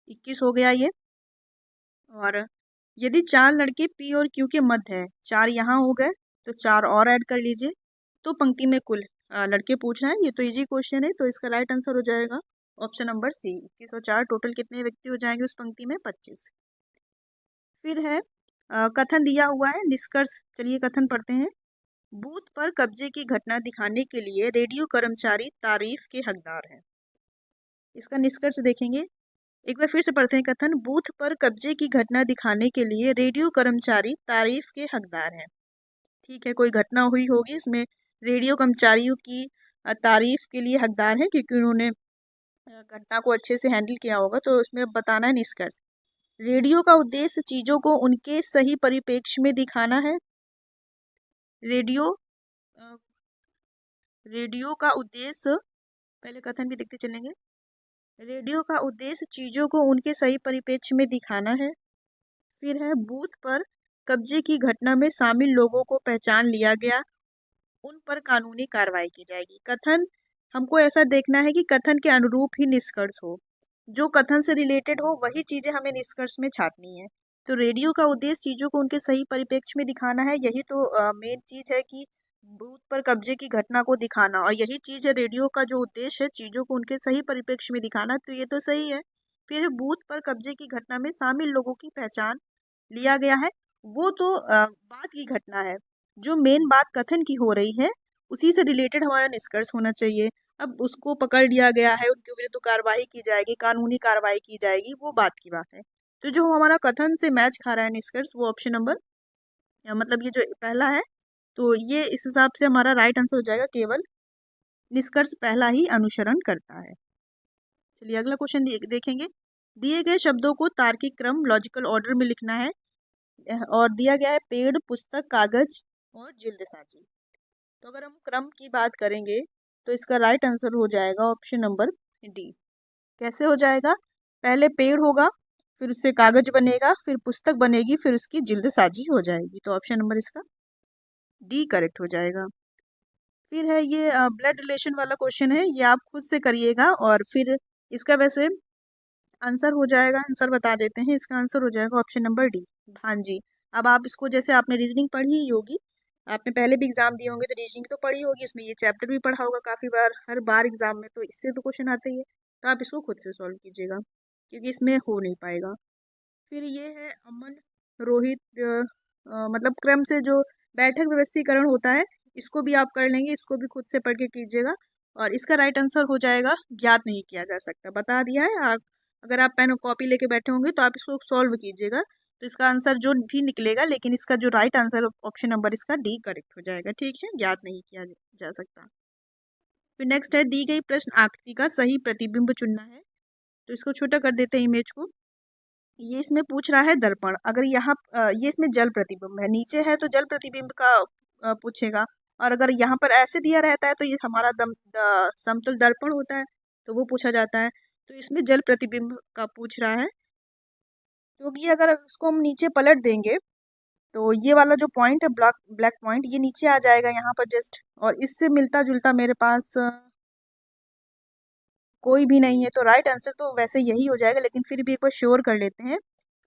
21 हो गया ये। और यदि 4 लड़के पी और क्यू के मध्य है, 4 यहाँ हो गए तो 4 और ऐड कर लीजिए, तो पंक्ति में कुल लड़के पूछ रहे हैं, ये तो इजी क्वेश्चन है, तो इसका राइट आंसर हो जाएगा ऑप्शन नंबर सी, 21 और 4 टोटल कितने व्यक्ति हो जाएंगे उस पंक्ति में, 25। फिर है कथन दिया हुआ है, निष्कर्ष, चलिए कथन पढ़ते हैं। बूथ पर कब्जे की घटना दिखाने के लिए रेडियो कर्मचारी तारीफ के हकदार हैं। इसका निष्कर्ष देखेंगे, एक बार फिर से पढ़ते हैं कथन। बूथ पर कब्जे की घटना दिखाने के लिए रेडियो कर्मचारी तारीफ के हकदार हैं। ठीक है, कोई घटना हुई होगी, इसमें रेडियो कर्मचारियों की तारीफ के लिए हकदार है क्योंकि उन्होंने घटना को अच्छे से हैंडल किया होगा। तो उसमें बताना है निष्कर्ष, रेडियो का उद्देश्य चीजों को उनके सही परिप्रेक्ष्य में दिखाना है। रेडियो अ, रेडियो का उद्देश्य, पहले कथन भी देखते चलेंगे, रेडियो का उद्देश्य चीजों को उनके सही परिप्रेक्ष्य में दिखाना है। फिर है बूथ पर कब्जे की घटना में शामिल लोगों को पहचान लिया गया, उन पर कानूनी कार्रवाई की जाएगी। कथन हमको ऐसा देखना है कि कथन के अनुरूप ही निष्कर्ष हो, जो कथन से रिलेटेड हो वही चीजें हमें निष्कर्ष में छाटनी है। तो रेडियो का उद्देश्य चीजों को उनके सही परिप्रेक्ष्य में दिखाना है, यही तो मेन चीज है कि बूथ पर कब्जे की घटना को दिखाना, और यही चीज है रेडियो का जो उद्देश्य है, चीजों को उनके सही परिप्रेक्ष्य में दिखाना, तो ये तो सही है। फिर बूथ पर कब्जे की घटना में शामिल लोगों की पहचान लिया गया है, वो तो बात की घटना है, जो मेन बात कथन की हो रही है उसी से रिलेटेड हमारा निष्कर्ष होना चाहिए। अब उसको पकड़ लिया गया है, उनके विरुद्ध कार्रवाई की जाएगी, कानूनी कार्रवाई की जाएगी, वो बात की बात है। तो जो हमारा कथन से मैच खा रहा है निष्कर्ष, वो ऑप्शन नंबर मतलब ये जो पहला है, तो ये इस हिसाब से हमारा राइट आंसर हो जाएगा, केवल निष्कर्ष पहला ही अनुसरण करता है। चलिए अगला क्वेश्चन देखेंगे। दिए गए शब्दों को तार्किक क्रम लॉजिकल ऑर्डर में लिखना है, और दिया गया है पेड़, पुस्तक, कागज और जिल्द साजी। तो अगर हम क्रम की बात करेंगे तो इसका राइट आंसर हो जाएगा ऑप्शन नंबर डी। कैसे हो जाएगा, पहले पेड़ होगा, फिर उससे कागज बनेगा, फिर पुस्तक बनेगी, फिर उसकी जिल्द साजी हो जाएगी, तो ऑप्शन नंबर इसका डी करेक्ट हो जाएगा। फिर है ये ब्लड रिलेशन वाला क्वेश्चन है, ये आप खुद से करिएगा और फिर इसका वैसे आंसर हो जाएगा, आंसर बता देते हैं, इसका आंसर हो जाएगा ऑप्शन नंबर डी, भांजी। अब आप इसको, जैसे आपने रीजनिंग पढ़ी ही होगी, आपने पहले भी एग्जाम दिए होंगे तो रीजनिंग तो पढ़ी होगी, इसमें ये चैप्टर भी पढ़ा होगा काफ़ी बार, हर बार एग्जाम में तो इससे तो क्वेश्चन आते ही है, तो आप इसको खुद से सॉल्व कीजिएगा क्योंकि इसमें हो नहीं पाएगा। फिर ये है अमन, रोहित, मतलब क्रम से जो बैठक व्यवस्थीकरण होता है, इसको भी आप कर लेंगे, इसको भी खुद से पढ़ के कीजिएगा। और इसका राइट आंसर हो जाएगा ज्ञात नहीं किया जा सकता, बता दिया है। आप अगर आप पेन और कॉपी लेके बैठे होंगे तो आप इसको सॉल्व कीजिएगा, तो इसका आंसर जो भी निकलेगा, लेकिन इसका जो राइट आंसर ऑप्शन नंबर इसका डी करेक्ट हो जाएगा। ठीक है, ज्ञात नहीं किया जा सकता। फिर नेक्स्ट है, दी गई प्रश्न आकृति का सही प्रतिबिंब चुनना है। तो इसको छोटा कर देते हैं इमेज को। ये इसमें पूछ रहा है दर्पण, अगर यहाँ ये इसमें जल प्रतिबिंब है, नीचे है तो जल प्रतिबिंब का पूछेगा, और अगर यहाँ पर ऐसे दिया रहता है तो ये हमारा समतल दर्पण होता है, तो वो पूछा जाता है। तो इसमें जल प्रतिबिंब का पूछ रहा है, क्योंकि अगर इसको हम नीचे पलट देंगे तो ये वाला जो पॉइंट है, ब्लैक ब्लैक पॉइंट, ये नीचे आ जाएगा यहाँ पर जस्ट, और इससे मिलता जुलता मेरे पास कोई भी नहीं है, तो राइट आंसर तो वैसे यही हो जाएगा, लेकिन फिर भी एक बार श्योर कर लेते हैं।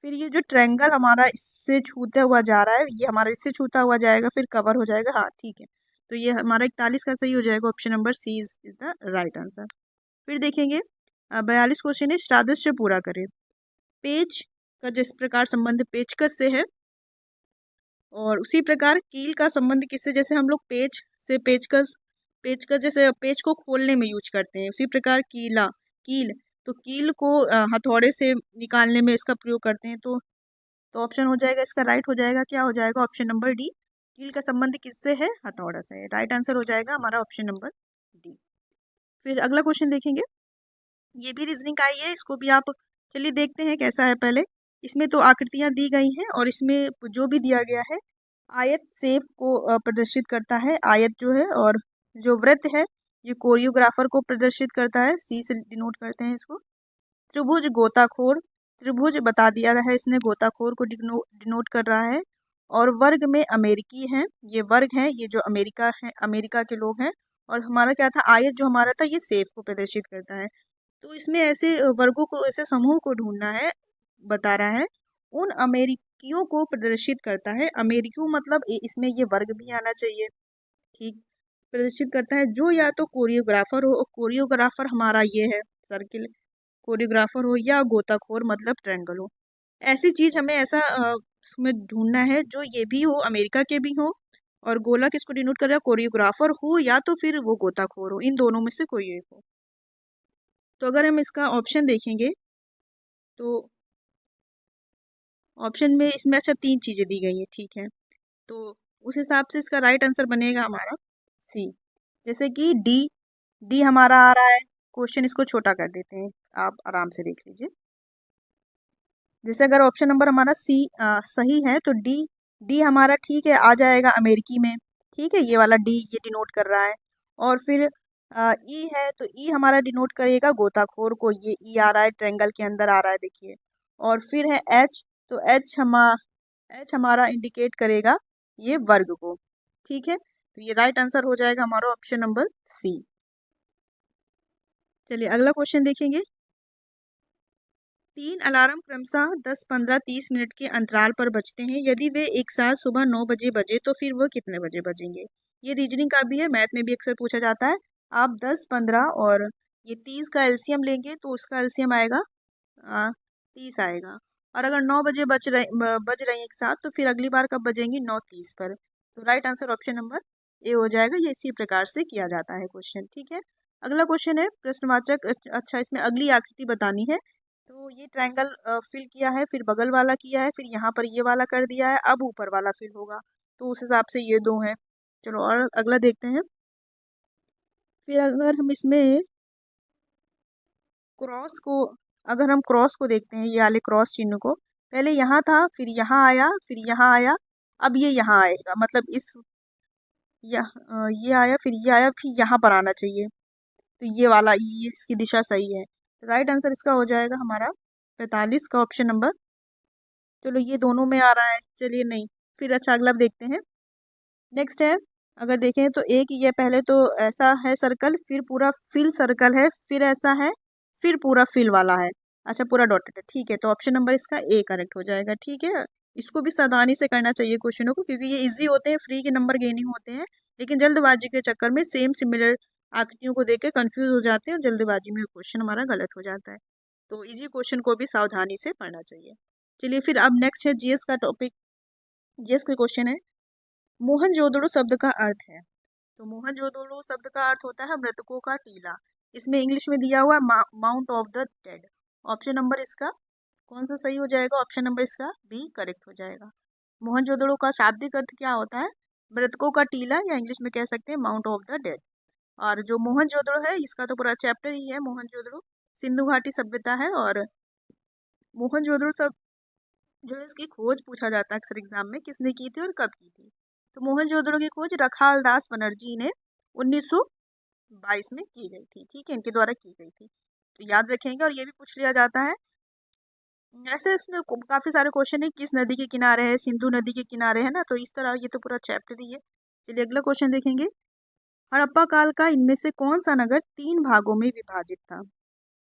फिर ये जो ट्रायंगल हमारा इससे छूता हुआ जा रहा है, ये हमारा इससे छूता हुआ जाएगा, फिर कवर हो जाएगा। हाँ ठीक है, तो ये हमारा 41 का सही हो जाएगा, option number C is the right answer. फिर देखेंगे 42 क्वेश्चन है, सादृश्य पूरा करें। पेज का जिस प्रकार संबंध पेचकस से है, और उसी प्रकार कील का संबंध किससे, जैसे हम लोग पेज से पेचकस, पेचकस जैसे पेज को खोलने में यूज करते हैं, उसी प्रकार कील, तो कील को हथौड़े से निकालने में इसका प्रयोग करते हैं। तो ऑप्शन हो जाएगा इसका राइट हो जाएगा, क्या हो जाएगा, ऑप्शन नंबर डी। कील का संबंध किससे है, हथौड़ा से है। राइट आंसर हो जाएगा हमारा ऑप्शन नंबर डी। फिर अगला क्वेश्चन देखेंगे, ये भी रीजनिंग का ही है, इसको भी आप चलिए देखते हैं कैसा है। पहले इसमें तो आकृतियां दी गई हैं, और इसमें जो भी दिया गया है आयत शेप को प्रदर्शित करता है, आयत जो है, और जो वृत्त है ये कोरियोग्राफर को प्रदर्शित करता है, सी से डिनोट करते हैं इसको। त्रिभुज गोताखोर, त्रिभुज बता दिया है इसने, गोताखोर को डिनोट कर रहा है। और वर्ग में अमेरिकी हैं, ये वर्ग हैं, ये जो अमेरिका है, अमेरिका के लोग हैं। और हमारा क्या था, आयत जो हमारा था ये शेप को प्रदर्शित करता है। तो इसमें ऐसे वर्गों को, ऐसे समूह को ढूंढना है, बता रहा है उन अमेरिकियों को प्रदर्शित करता है। अमेरिकियों मतलब इसमें ये वर्ग भी आना चाहिए, ठीक। प्रदर्शित करता है जो या तो कोरियोग्राफर हो, कोरियोग्राफर हमारा ये है सर्किल, कोरियोग्राफर हो, या गोताखोर मतलब ट्रायंगल हो। ऐसी चीज हमें ऐसा उसमें ढूंढना है जो ये भी हो, अमेरिका के भी हो, और गोला किसको डिनोट कर रहा है, कोरियोग्राफर हो, या तो फिर वो गोताखोर हो, इन दोनों में से कोई एक हो। तो अगर हम इसका ऑप्शन देखेंगे तो ऑप्शन में इसमें अच्छा 3 चीज़ें दी गई हैं, ठीक है, तो उस हिसाब से इसका राइट आंसर बनेगा हमारा सी। जैसे कि डी, डी हमारा आ रहा है क्वेश्चन, इसको छोटा कर देते हैं, आप आराम से देख लीजिए। जैसे अगर ऑप्शन नंबर हमारा सी सही है तो डी, डी हमारा ठीक है आ जाएगा अमेरिकी में, ठीक है, ये वाला डी ये डिनोट कर रहा है। और फिर ई है तो ई हमारा डिनोट करेगा गोताखोर को, ये ई आ रहा है ट्रायंगल के अंदर आ रहा है, देखिए। और फिर है एच, तो एच हमारा इंडिकेट करेगा ये वर्ग को, ठीक है, तो ये राइट आंसर हो जाएगा हमारा ऑप्शन नंबर सी। चलिए अगला क्वेश्चन देखेंगे। 3 अलार्म क्रमशः 10, 15, 30 मिनट के अंतराल पर बजते हैं, यदि वे एक साथ सुबह 9 बजे बजे तो फिर वह कितने बजे बजेंगे। ये रीजनिंग का भी है, मैथ में भी अक्सर पूछा जाता है। आप 10, 15 और ये 30 का एलसीएम लेंगे तो उसका एलसीएम आएगा 30 आएगा। और अगर 9 बजे बज रहे हैं एक साथ, तो फिर अगली बार कब बजेंगी, 9:30 पर। तो right answer option number A हो जाएगा। ये इसी प्रकार से किया जाता है क्वेश्चन, ठीक है। अगला क्वेश्चन है प्रश्नवाचक, अच्छा इसमें अगली आकृति बतानी है। तो ये ट्रायंगल फिल किया है, फिर बगल वाला किया है, फिर यहाँ पर ये वाला कर दिया है, अब ऊपर वाला फिल होगा, तो उस हिसाब से ये दो हैं। चलो और अगला देखते हैं। फिर अगर हम इसमें क्रॉस को, अगर हम क्रॉस को देखते हैं, ये वाले क्रॉस चिन्ह को, पहले यहाँ था, फिर यहाँ आया, फिर यहाँ आया, अब ये यहाँ आएगा, मतलब इस ये आया, फिर ये आया, फिर यहाँ पर आना चाहिए, तो ये वाला, ये इसकी दिशा सही है। राइट आंसर इसका हो जाएगा हमारा 45 का ऑप्शन नंबर। चलो ये दोनों में आ रहा है, चलिए नहीं, फिर अच्छा अगला देखते हैं। नेक्स्ट है, अगर देखें तो एक ये पहले तो ऐसा है सर्कल, फिर पूरा फिल सर्कल है, फिर ऐसा है, फिर पूरा फिल वाला है, अच्छा पूरा डॉटेड है, ठीक है, तो ऑप्शन नंबर इसका ए करेक्ट हो जाएगा, ठीक है। इसको भी सावधानी से करना चाहिए क्वेश्चनों को, क्योंकि ये इजी होते हैं, फ्री के नंबर गेनिंग होते हैं, लेकिन जल्दबाजी के चक्कर में सेम सिमिलर आकृतियों को देख के कन्फ्यूज हो जाते हैं, और जल्दबाजी में क्वेश्चन हमारा गलत हो जाता है। तो इजी क्वेश्चन को भी सावधानी से पढ़ना चाहिए। चलिए फिर अब नेक्स्ट है जीएस का टॉपिक। जीएस का क्वेश्चन है, मोहनजोदड़ो शब्द का अर्थ है। तो मोहनजोदड़ो शब्द का अर्थ होता है मृतकों का टीला। इसमें इंग्लिश में दिया हुआ mount of the dead. Option number इसका कौन सा सही हो जाएगा? ऑप्शन नंबर इसका बी करेक्ट हो जाएगा। मोहनजोदड़ो का शाब्दिक अर्थ क्या होता है? मृतकों का टीला, या इंग्लिश में कह सकते हैं माउंट ऑफ द डेड। और जो मोहनजोदड़ो है इसका तो पूरा चैप्टर ही है मोहनजोदड़ो, सिंधु घाटी सभ्यता है। और मोहनजोदड़ो सब जो है इसकी खोज पूछा जाता है अक्सर एग्जाम में, किसने की थी और कब की थी? तो मोहनजोदड़ो की खोज रखाल दास बनर्जी ने 1922 में की गई थी। ठीक है, इनके द्वारा की गई थी, तो याद रखेंगे। और ये भी पूछ लिया जाता है ऐसे, इसमें काफी सारे क्वेश्चन है, किस नदी के किनारे है, सिंधु नदी के किनारे है ना, तो इस तरह ये तो पूरा चैप्टर ही है। चलिए अगला क्वेश्चन देखेंगे। हड़प्पा काल का इनमें से कौन सा नगर 3 भागों में विभाजित था?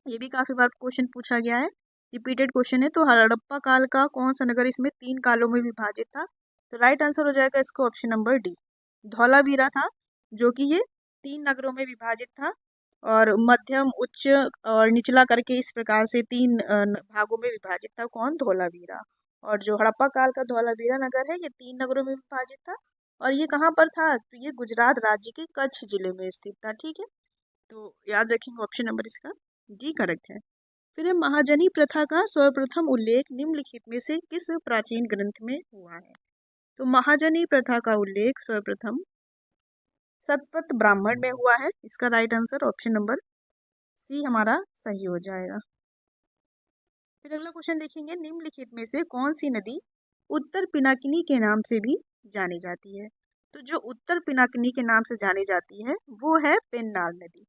ये भी काफी बार क्वेश्चन पूछा गया है, रिपीटेड क्वेश्चन है। तो हड़प्पा काल का कौन सा नगर इसमें 3 कालों में विभाजित था? तो राइट आंसर हो जाएगा इसका ऑप्शन नंबर डी, धौलावीरा था, जो कि ये 3 नगरों में विभाजित था। और मध्यम, उच्च और निचला करके इस प्रकार से 3 भागों में विभाजित था। कौन? धौलावीरा। और जो हड़प्पा काल का धौलावीरा नगर है ये 3 नगरों में विभाजित था। और ये कहाँ पर था? तो ये गुजरात राज्य के कच्छ जिले में स्थित था। ठीक है, तो याद रखेंगे ऑप्शन नंबर इसका डी करेक्ट है। फिर है महाजनी प्रथा का सर्वप्रथम उल्लेख निम्नलिखित में से किस प्राचीन ग्रंथ में हुआ है? तो महाजनी प्रथा का उल्लेख सर्वप्रथम सतपथ ब्राह्मण में हुआ है। इसका right answer option number C हमारा सही हो जाएगा। फिर अगला क्वेश्चन देखेंगे, निम्नलिखित में से कौन सी नदी उत्तर पिनाकिनी के नाम से भी जानी जाती है? तो जो उत्तर पिनाकिनी के नाम से जानी जाती है वो है पेन्नार नदी।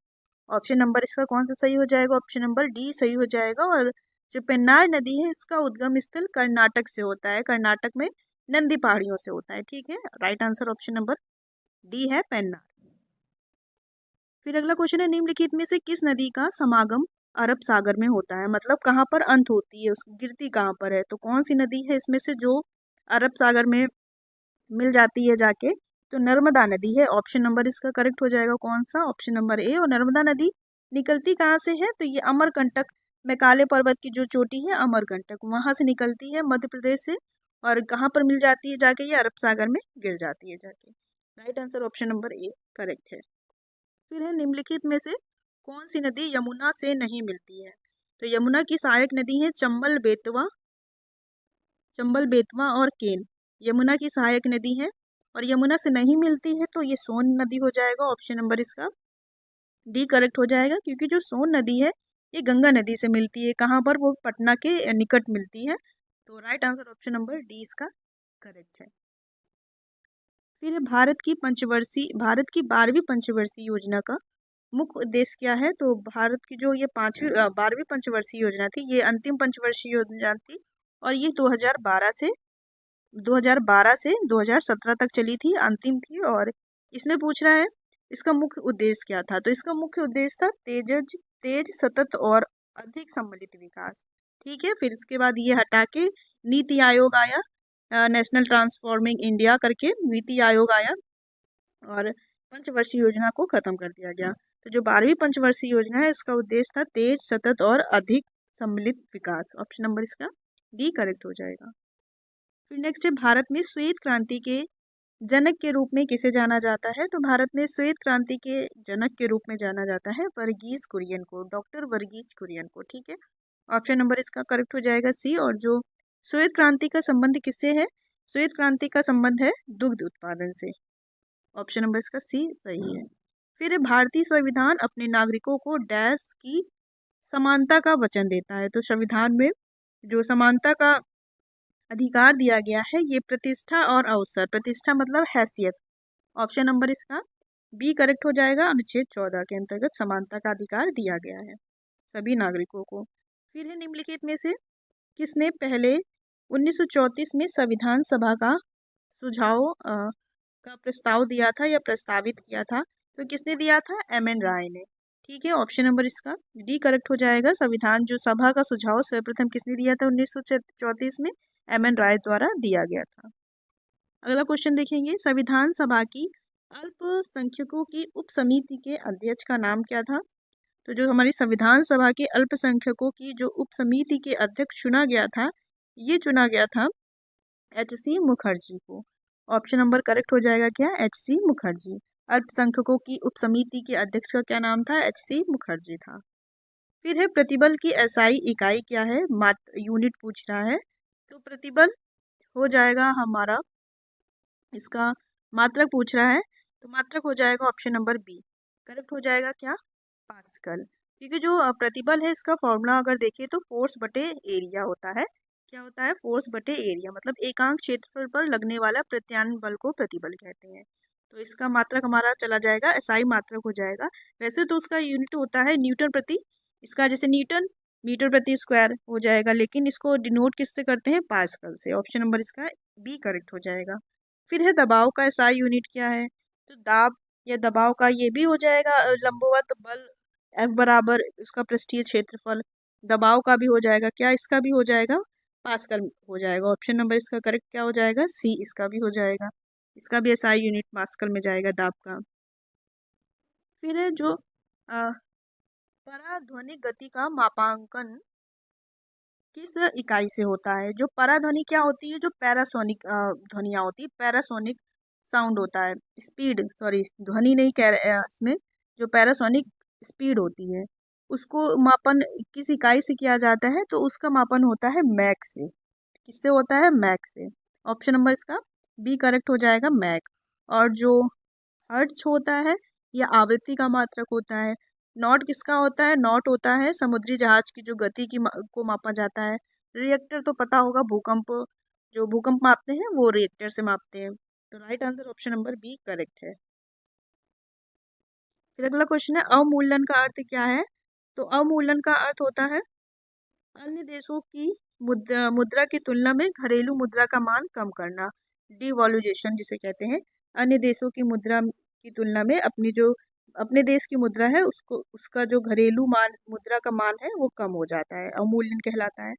ऑप्शन नंबर इसका कौन सा सही हो जाएगा? ऑप्शन नंबर डी सही हो जाएगा। और जो पेन्नार नदी है इसका उद्गम स्थल कर्नाटक से होता है, कर्नाटक में नंदी पहाड़ियों से होता है। ठीक है, right answer option number D है पेन्नार। फिर अगला क्वेश्चन है, निम्नलिखित में से किस नदी का समागम अरब सागर में होता है? मतलब कहाँ पर अंत होती है, उसकी गिरती कहाँ पर है? तो कौन सी नदी है इसमें से जो अरब सागर में मिल जाती है जाके? तो नर्मदा नदी है। ऑप्शन नंबर इसका करेक्ट हो जाएगा कौन सा? Option number A. और नर्मदा नदी निकलती कहाँ से है? तो ये अमरकंटक में काले पर्वत की जो चोटी है अमरकंटक, वहां से निकलती है मध्य प्रदेश से। और कहाँ पर मिल जाती है जाके? ये अरब सागर में गिर जाती है जाके। Right answer option number A correct है। फिर है, निम्नलिखित में से कौन सी नदी यमुना से नहीं मिलती है? तो यमुना की सहायक नदी है चंबल बेतवा और केन, यमुना की सहायक नदी है। और यमुना से नहीं मिलती है तो ये सोन नदी हो जाएगा। ऑप्शन नंबर इसका डी करेक्ट हो जाएगा, क्योंकि जो सोन नदी है ये गंगा नदी से मिलती है। कहाँ पर? वो पटना के निकट मिलती है। तो right answer option number D इसका करेक्ट है। फिर भारत की 12वीं पंचवर्षीय योजना का मुख्य उद्देश्य क्या है? तो भारत की जो ये 12वीं पंचवर्षीय योजना थी ये अंतिम पंचवर्षीय योजना थी। और ये 2012 से 2017 तक चली थी, अंतिम थी। और इसमें पूछ रहा है इसका मुख्य उद्देश्य क्या था? तो इसका मुख्य उद्देश्य था तेज सतत और अधिक सम्मिलित विकास। ठीक है, फिर इसके बाद ये हटा के नीति आयोग आया, नेशनल ट्रांसफॉर्मिंग इंडिया करके नीति आयोग आया, और पंचवर्षीय योजना को खत्म कर दिया गया। तो जो 12वीं पंचवर्षीय योजना है इसका उद्देश्य था तेज सतत और अधिक सम्मिलित विकास। ऑप्शन नंबर इसका डी करेक्ट हो जाएगा। फिर नेक्स्ट है, भारत में श्वेत क्रांति के जनक के रूप में किसे जाना जाता है? तो भारत में श्वेत क्रांति के जनक के रूप में जाना जाता है वर्गीज कुरियन को, डॉक्टर वर्गीज कुरियन को। ठीक है, ऑप्शन नंबर इसका करेक्ट हो जाएगा सी। और जो श्वेत क्रांति का संबंध किससे है? श्वेत क्रांति का संबंध है दुग्ध उत्पादन से। ऑप्शन नंबर इसका सी सही है। फिर भारतीय संविधान अपने नागरिकों को डैश की समानता का वचन देता है। तो संविधान में जो समानता का अधिकार दिया गया है ये प्रतिष्ठा और अवसर, प्रतिष्ठा मतलब हैसियत। ऑप्शन नंबर इसका बी करेक्ट हो जाएगा। अनुच्छेद 14 के अंतर्गत समानता का अधिकार दिया गया है सभी नागरिकों को। फिर है, निम्नलिखित में से किसने पहले 1934 में संविधान सभा का सुझाव का प्रस्ताव दिया था या प्रस्तावित किया था? तो किसने दिया था? एम.एन. राय ने। ठीक है, ऑप्शन नंबर इसका डी करेक्ट हो जाएगा। संविधान जो सभा का सुझाव सर्वप्रथम किसने दिया था 1934 में? एम.एन. राय द्वारा दिया गया था। अगला क्वेश्चन देखेंगे, संविधान सभा की अल्पसंख्यकों की उप समिति के अध्यक्ष का नाम क्या था? तो जो हमारी संविधान सभा के अल्पसंख्यकों की जो उप समिति के अध्यक्ष चुना गया था ये चुना गया था H.C. मुखर्जी को। ऑप्शन नंबर करेक्ट हो जाएगा क्या? H.C. मुखर्जी। अल्पसंख्यकों की उपसमिति के अध्यक्ष का क्या नाम था? HC मुखर्जी था। फिर है प्रतिबल की SI इकाई क्या है? यूनिट पूछ रहा है। तो प्रतिबल हो जाएगा हमारा, इसका मात्रक पूछ रहा है, तो मात्रक हो जाएगा ऑप्शन नंबर बी। करेक्ट हो जाएगा क्या? पास्कल। क्योंकि जो प्रतिबल है इसका फॉर्मूला अगर देखें तो फोर्स बटे एरिया होता है। क्या होता है? फोर्स बटे एरिया, मतलब एकांक क्षेत्रफल पर लगने वाला प्रत्याम्नाय बल को प्रतिबल कहते हैं। तो इसका मात्रक हमारा चला जाएगा, SI मात्रक हो जाएगा। वैसे तो उसका यूनिट होता है न्यूटन प्रति, इसका जैसे न्यूटन मीटर प्रति स्क्वायर हो जाएगा, लेकिन इसको डिनोट किससे करते हैं? पास्कल से। ऑप्शन नंबर इसका बी करेक्ट हो जाएगा। फिर है दबाव का SI यूनिट क्या है? तो दाब या दबाव का ये भी हो जाएगा लंबवत बल F बराबर उसका पृष्ठीय क्षेत्रफल। दबाव का भी हो जाएगा, क्या इसका भी हो जाएगा? पास्कल हो जाएगा। ऑप्शन नंबर इसका करेक्ट क्या हो जाएगा? सी इसका भी हो जाएगा। इसका भी SI यूनिट पास्कल में जाएगा दाब का। फिर है जो पराध्वनिक गति का मापांकन किस इकाई से होता है? जो पराध्वनि क्या होती है? जो पैरासोनिक ध्वनियाँ होती है, पैरासोनिक साउंड होता है, स्पीड, सॉरी ध्वनि नहीं कह रहे इसमें, जो पैरासोनिक स्पीड होती है उसको मापन किस इकाई से किया जाता है? तो उसका मापन होता है मैक से। किससे होता है? मैक से। ऑप्शन नंबर इसका बी करेक्ट हो जाएगा, मैक। और जो हर्ट्ज होता है यह आवृत्ति का मात्रक होता है। नॉट किसका होता है? नॉट होता है समुद्री जहाज की जो गति की को मापा जाता है। रिएक्टर तो पता होगा, भूकंप, जो भूकंप मापते हैं वो रिएक्टर से मापते हैं। तो right answer option number B correct है। फिर अगला क्वेश्चन है अवमूल्यन का अर्थ क्या है? तो अवमूल्यन का अर्थ होता है अन्य देशों की मुद्रा की तुलना में घरेलू मुद्रा का मान कम करना, डिवैल्यूएशन जिसे कहते हैं। अन्य देशों की मुद्रा की तुलना में अपनी जो अपने देश की मुद्रा है उसको, उसका जो घरेलू मान मुद्रा का मान है वो कम हो जाता है, अवमूल्यन कहलाता है।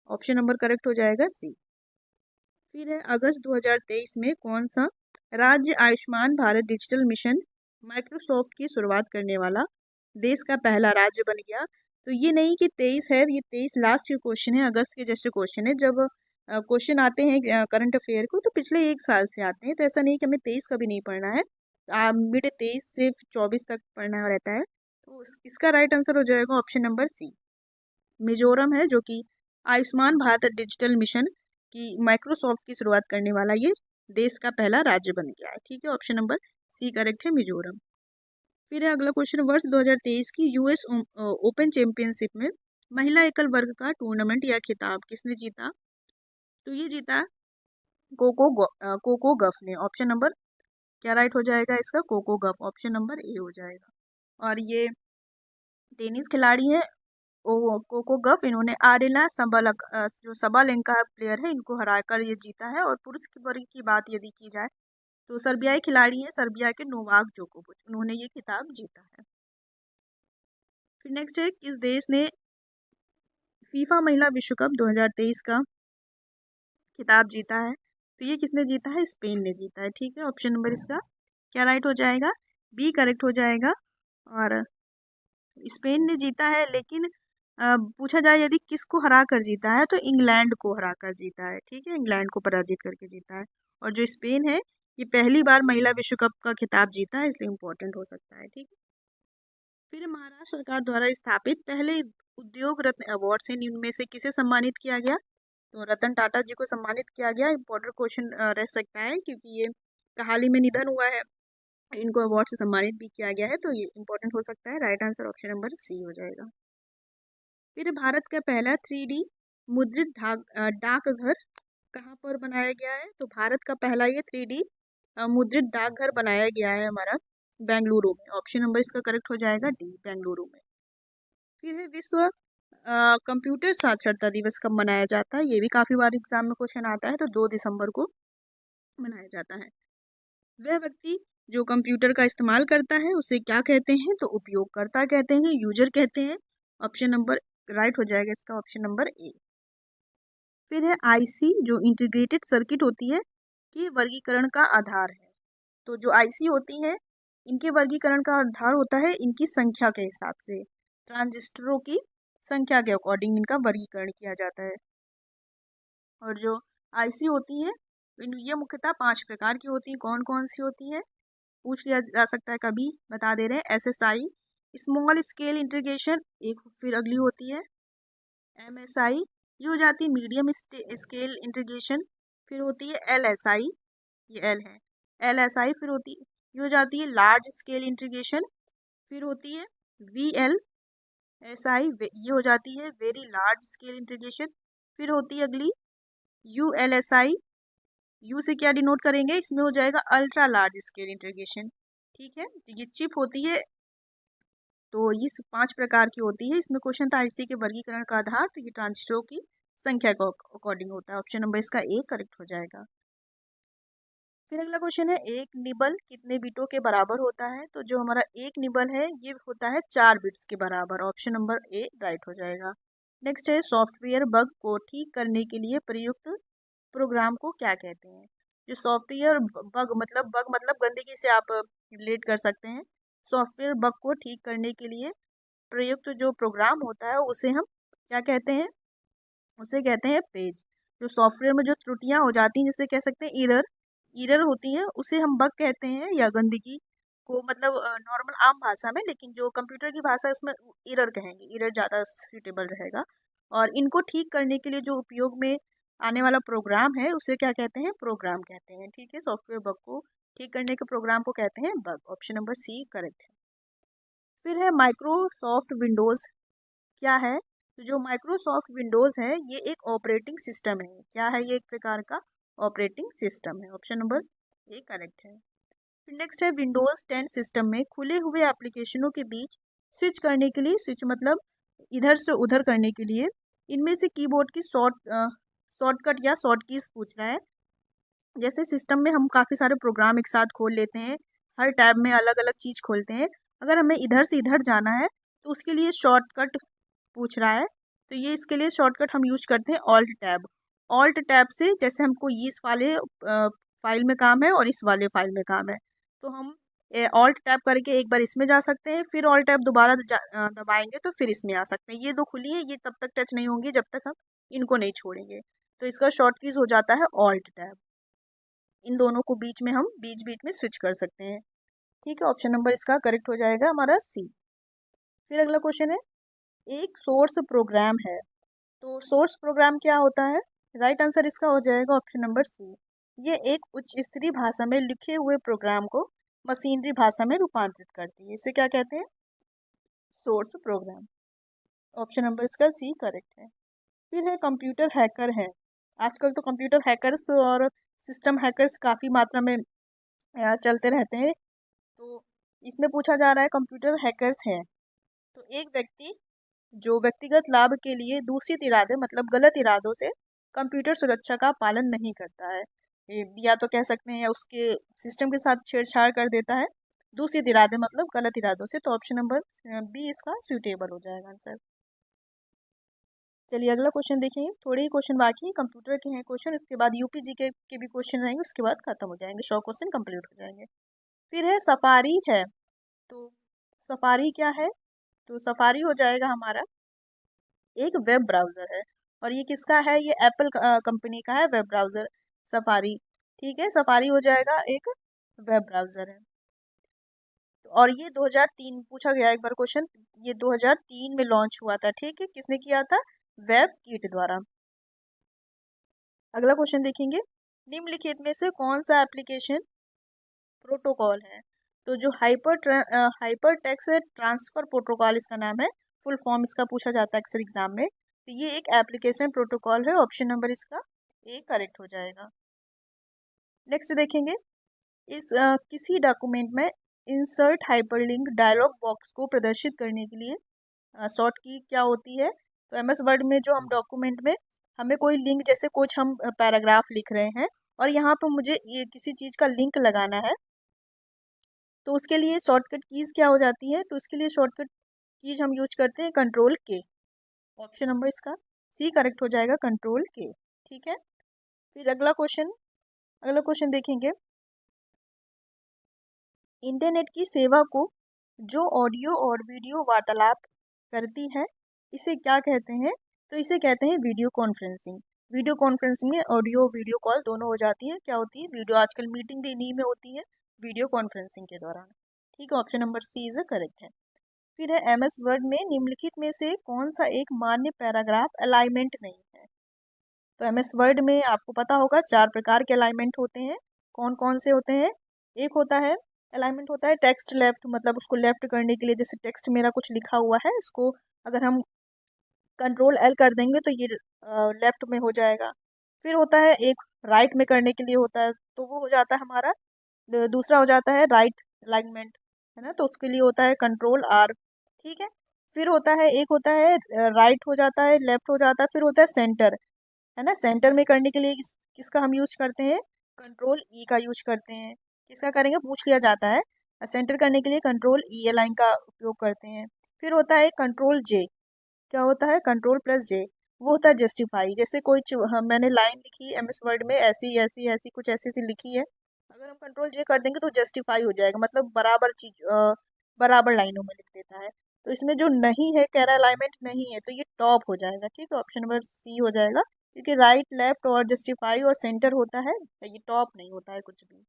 ऑप्शन नंबर करेक्ट हो जाएगा सी। फिर है अगस्त 2023 में कौन सा राज्य Ayushman Bharat digital mission Microsoft की शुरुआत करने वाला देश का पहला राज्य बन गया? तो ये नहीं कि 23 है, ये 23 लास्ट क्वेश्चन है, अगस्त के जैसे क्वेश्चन है। जब क्वेश्चन आते हैं करंट अफेयर को तो पिछले एक साल से आते हैं, तो ऐसा नहीं कि हमें 23 का भी नहीं पढ़ना है, मिड 23 से 24 तक पढ़ना रहता है। तो इसका राइट आंसर हो जाएगा ऑप्शन नंबर सी, मिजोरम है, जो कि आयुष्मान भारत डिजिटल मिशन की माइक्रोसॉफ्ट की शुरुआत करने वाला ये देश का पहला राज्य बन गया है। ठीक है, ऑप्शन नंबर सी करेक्ट है, मिजोरम। फिर है अगला क्वेश्चन, वर्ष 2023 की US ओपन चैंपियनशिप में महिला एकल वर्ग का टूर्नामेंट या खिताब किसने जीता? तो ये जीता कोको गफ ने। ऑप्शन नंबर क्या राइट हो जाएगा इसका? कोको गफ। ऑप्शन नंबर ए हो जाएगा। और ये टेनिस खिलाड़ी है कोको गफ, इन्होंने आरेला जो सबलेंका प्लेयर है इनको हराकर ये जीता है। और पुरुष के वर्ग की बात यदि की जाए तो सर्बियाई खिलाड़ी हैं, सर्बिया के नोवाक जोकोविच, उन्होंने ये खिताब जीता है। फिर नेक्स्ट है किस देश ने फीफा महिला विश्व कप 2023 का खिताब जीता है? तो ये किसने जीता है? स्पेन ने जीता है। ठीक है, ऑप्शन नंबर इसका क्या राइट हो जाएगा? बी करेक्ट हो जाएगा। और स्पेन ने जीता है, लेकिन पूछा जाए यदि किसको हरा कर जीता है तो इंग्लैंड को हरा कर जीता है। ठीक है, इंग्लैंड को पराजित करके जीता है। और जो स्पेन है ये पहली बार महिला विश्व कप का खिताब जीता है, इसलिए इम्पोर्टेंट हो सकता है। ठीक है, फिर महाराष्ट्र सरकार द्वारा स्थापित पहले उद्योग रत्न अवार्ड से निम्न में से किसे सम्मानित किया गया? तो रतन टाटा जी को सम्मानित किया गया। इम्पोर्टेंट क्वेश्चन रह सकता है क्योंकि ये हाल ही में निधन हुआ है, इनको अवार्ड से सम्मानित भी किया गया है, तो ये इम्पोर्टेंट हो सकता है। Right answer option number C हो जाएगा। फिर भारत का पहला 3D मुद्रित डाकघर कहाँ पर बनाया गया है? तो भारत का पहला ये 3D मुद्रित डाकघर बनाया गया है हमारा बेंगलुरु में। ऑप्शन नंबर इसका करेक्ट हो जाएगा डी, बेंगलुरु में। फिर है विश्व कंप्यूटर साक्षरता दिवस कब मनाया जाता है? ये भी काफ़ी बार एग्जाम में क्वेश्चन आता है। तो 2 दिसंबर को मनाया जाता है। वह व्यक्ति जो कंप्यूटर का इस्तेमाल करता है उसे क्या कहते हैं? तो उपयोगकर्ता कहते हैं, यूजर कहते हैं। ऑप्शन नंबर राइट हो जाएगा इसका, ऑप्शन नंबर ए। फिर है IC जो इंटीग्रेटेड सर्किट होती है कि वर्गीकरण का आधार है। तो जो IC होती है इनके वर्गीकरण का आधार होता है इनकी संख्या के हिसाब से, ट्रांजिस्टरों की संख्या के अकॉर्डिंग इनका वर्गीकरण किया जाता है। और जो IC होती है ये मुख्यतः 5 प्रकार की होती हैं। कौन कौन सी होती है? पूछ लिया जा सकता है, कभी बता दे रहे हैं। SSI स्मॉल स्केल इंटीग्रेशन, एक फिर अगली होती है MSI, ये हो जाती है मीडियम स्केल इंटीग्रेशन, फिर होती है LSI, ये L है LSI, फिर होती ये हो जाती है लार्ज स्केल इंटीग्रेशन, फिर होती है VLSI, ये हो जाती है वेरी लार्ज स्केल इंटीग्रेशन, फिर होती है अगली ULSI, यू से क्या डिनोट करेंगे, इसमें हो जाएगा अल्ट्रा लार्ज स्केल इंटीग्रेशन। ठीक है, तो ये चिप होती है। तो ये 5 प्रकार की होती है। इसमें क्वेश्चन था IC के वर्गीकरण का आधार, तो ये ट्रांजिस्टरों की संख्या को अकॉर्डिंग होता है। ऑप्शन नंबर इसका ए करेक्ट हो जाएगा। फिर अगला क्वेश्चन है, एक निबल कितने बिटों के बराबर होता है। तो जो हमारा एक निबल है ये होता है 4 बिट्स के बराबर। ऑप्शन नंबर ए राइट हो जाएगा। नेक्स्ट है, सॉफ्टवेयर बग को ठीक करने के लिए प्रयुक्त प्रोग्राम को क्या कहते हैं। जो सॉफ्टवेयर बग मतलब गंदगी से आप रिलेट कर सकते हैं। सॉफ्टवेयर बग को ठीक करने के लिए प्रयुक्त जो प्रोग्राम होता है उसे हम क्या कहते हैं, उसे कहते हैं पेज। जो सॉफ्टवेयर में जो त्रुटियां हो जाती हैं, जिसे कह सकते हैं ईरर होती है, उसे हम बग कहते हैं, या गंदगी को मतलब नॉर्मल आम भाषा में, लेकिन जो कंप्यूटर की भाषा है उसमें ईरर कहेंगे, ईरर ज़्यादा सूटेबल रहेगा। और इनको ठीक करने के लिए जो उपयोग में आने वाला प्रोग्राम है उसे क्या कहते हैं, प्रोग्राम कहते हैं। ठीक है, सॉफ्टवेयर बग को ठीक करने के प्रोग्राम को कहते हैं bug. Option number C correct है। फिर है, माइक्रोसॉफ्ट विंडोज़ क्या है। तो जो माइक्रोसॉफ्ट विंडोज़ है ये एक ऑपरेटिंग सिस्टम है। क्या है, ये एक प्रकार का ऑपरेटिंग सिस्टम है। ऑप्शन नंबर ए करेक्ट है। फिर नेक्स्ट है, विंडोज़ 10 सिस्टम में खुले हुए एप्लीकेशनों के बीच स्विच करने के लिए, स्विच मतलब इधर से उधर करने के लिए, इनमें से कीबोर्ड की शॉर्टकट या शॉर्ट कीज पूछ रहा है। जैसे सिस्टम में हम काफ़ी सारे प्रोग्राम एक साथ खोल लेते हैं, हर टैब में अलग अलग चीज़ खोलते हैं। अगर हमें इधर से इधर जाना है तो उसके लिए शॉर्टकट पूछ रहा है। तो ये इसके लिए शॉर्टकट हम यूज करते हैं ऑल्ट टैब। ऑल्ट टैब से जैसे हमको इस वाले फाइल में काम है और इस वाले फाइल में काम है, तो हम ऑल्ट टैब करके एक बार इसमें जा सकते हैं, फिर ऑल्ट टैब दोबारा दबाएंगे तो फिर इसमें आ सकते हैं। ये दो खुली है, ये तब तक टच नहीं होंगी जब तक हम इनको नहीं छोड़ेंगे। तो इसका शॉर्ट कीज हो जाता है ऑल्ट टैब। इन दोनों को बीच में हम बीच बीच में स्विच कर सकते हैं। ठीक है, ऑप्शन नंबर इसका करेक्ट हो जाएगा हमारा सी। फिर अगला क्वेश्चन है, एक सोर्स प्रोग्राम है। तो सोर्स प्रोग्राम क्या होता है, राइट आंसर इसका हो जाएगा ऑप्शन नंबर सी। ये एक उच्च स्तरीय भाषा में लिखे हुए प्रोग्राम को मशीनरी भाषा में रूपांतरित करती है। इसे क्या कहते हैं, सोर्स प्रोग्राम। ऑप्शन नंबर इसका सी करेक्ट है। फिर है, कंप्यूटर हैकर है। आजकल तो कंप्यूटर हैकर्स और सिस्टम हैकर्स काफ़ी मात्रा में चलते रहते हैं। तो इसमें पूछा जा रहा है, कंप्यूटर हैकर्स हैं तो एक व्यक्ति जो व्यक्तिगत लाभ के लिए दूषित इरादे मतलब गलत इरादों से कंप्यूटर सुरक्षा का पालन नहीं करता है, या तो कह सकते हैं उसके सिस्टम के साथ छेड़छाड़ कर देता है। दूषित इरादे मतलब गलत इरादों से, तो ऑप्शन नंबर बी इसका सूटेबल हो जाएगा आंसर। चलिए अगला क्वेश्चन देखेंगे, थोड़े ही क्वेश्चन बाकी हैं, कंप्यूटर के हैं क्वेश्चन, उसके बाद यूपीजी के भी क्वेश्चन रहेंगे, उसके बाद खत्म हो जाएंगे, 100 क्वेश्चन कंप्लीट हो जाएंगे। फिर है, सफारी है। तो सफारी क्या है, तो सफारी हो जाएगा हमारा एक वेब ब्राउज़र है। और ये किसका है, ये एप्पल कंपनी का है वेब ब्राउज़र सफारी। ठीक है, सफारी हो जाएगा एक वेब ब्राउज़र है। और ये 2003 पूछा गया एक बार क्वेश्चन, ये 2003 में लॉन्च हुआ था। ठीक है, किसने किया था, वेब किट द्वारा। अगला क्वेश्चन देखेंगे, निम्नलिखित में से कौन सा एप्लीकेशन प्रोटोकॉल है। तो जो हाइपर टेक्स्ट ट्रांसफर प्रोटोकॉल इसका नाम है, फुल फॉर्म इसका पूछा जाता है अक्सर एग्जाम में। तो ये एक एप्लीकेशन प्रोटोकॉल है। ऑप्शन नंबर इसका ए करेक्ट हो जाएगा। नेक्स्ट देखेंगे, इस किसी डॉक्यूमेंट में इंसर्ट हाइपरलिंक डायलॉग बॉक्स को प्रदर्शित करने के लिए शॉर्ट की क्या होती है। तो MS वर्ड में जो हम डॉक्यूमेंट में हमें कोई लिंक, जैसे कुछ हम पैराग्राफ लिख रहे हैं और यहाँ पर मुझे ये किसी चीज़ का लिंक लगाना है, तो उसके लिए शॉर्टकट कीज़ क्या हो जाती है, तो उसके लिए शॉर्टकट कीज हम यूज करते हैं कंट्रोल के। ऑप्शन नंबर इसका सी करेक्ट हो जाएगा, कंट्रोल के। ठीक है, फिर अगला क्वेश्चन देखेंगे, इंटरनेट की सेवा को जो ऑडियो और वीडियो वार्तालाप करती है इसे क्या कहते हैं। तो इसे कहते हैं वीडियो कॉन्फ्रेंसिंग। वीडियो कॉन्फ्रेंसिंग में ऑडियो वीडियो कॉल दोनों हो जाती है। क्या होती है, वीडियो, आजकल मीटिंग भी इन्हीं में होती है, वीडियो कॉन्फ्रेंसिंग के दौरान। ठीक है, option number C is correct है। फिर है एमएस वर्ड में निम्नलिखित में से कौन सा एक मान्य पैराग्राफ अलाइनमेंट नहीं है। तो एमएस वर्ड में आपको पता होगा 4 प्रकार के अलाइनमेंट होते हैं। कौन कौन से होते हैं? एक होता है अलाइनमेंट होता है टेक्स्ट लेफ्ट, मतलब उसको लेफ्ट करने के लिए, जैसे टेक्स्ट मेरा कुछ लिखा हुआ है, इसको अगर हम कंट्रोल एल कर देंगे तो ये लेफ्ट में हो जाएगा। फिर होता है एक राइट में करने के लिए होता है, तो वो हो जाता है हमारा दूसरा हो जाता है राइट अलाइनमेंट, है ना, तो उसके लिए होता है कंट्रोल आर। ठीक है। फिर होता है एक होता है राइट हो जाता है, लेफ्ट हो जाता है, फिर होता है सेंटर, है ना। सेंटर में करने के लिए किसका हम यूज करते हैं? कंट्रोल ई का यूज करते हैं। किसका करेंगे पूछ लिया जाता है। सेंटर करने के लिए कंट्रोल ई लाइन का उपयोग करते हैं। फिर होता है कंट्रोल जे। क्या होता है? कंट्रोल प्लस जे, वो होता है जस्टिफाई। जैसे कोई मैंने लाइन लिखी एमएस वर्ड में, ऐसी ऐसी ऐसी कुछ ऐसी ऐसी लिखी है, अगर हम कंट्रोल जे कर देंगे तो जस्टिफाई हो जाएगा, मतलब बराबर चीज बराबर लाइनों में लिख देता है। तो इसमें जो नहीं है, कह रहा अलाइनमेंट नहीं है, तो ये टॉप हो जाएगा। ठीक है, ऑप्शन नंबर सी हो जाएगा, क्योंकि राइट लेफ्ट और जस्टिफाई और सेंटर होता है, तो ये टॉप नहीं होता है कुछ भी।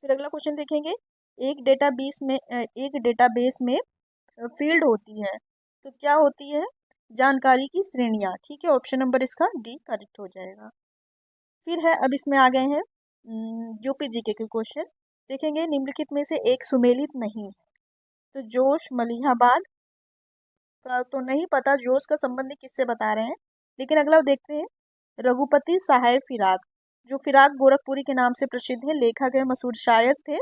फिर अगला क्वेश्चन देखेंगे। एक डेटाबेस में फील्ड होती है, तो क्या होती है? जानकारी की श्रेणियां। ठीक है, ऑप्शन नंबर इसका डी करेक्ट हो जाएगा। फिर है, अब इसमें आ गए हैं यूपी जीके के क्वेश्चन। देखेंगे निम्नलिखित में से एक सुमेलित नहीं है। तो जोश मलिहाबाद का तो नहीं पता, जोश का संबंध किससे बता रहे हैं, लेकिन अगला देखते हैं। रघुपति साहेब फिराक, जो फिराक गोरखपुरी के नाम से प्रसिद्ध है, लेखक है, मशहूर शायर थे।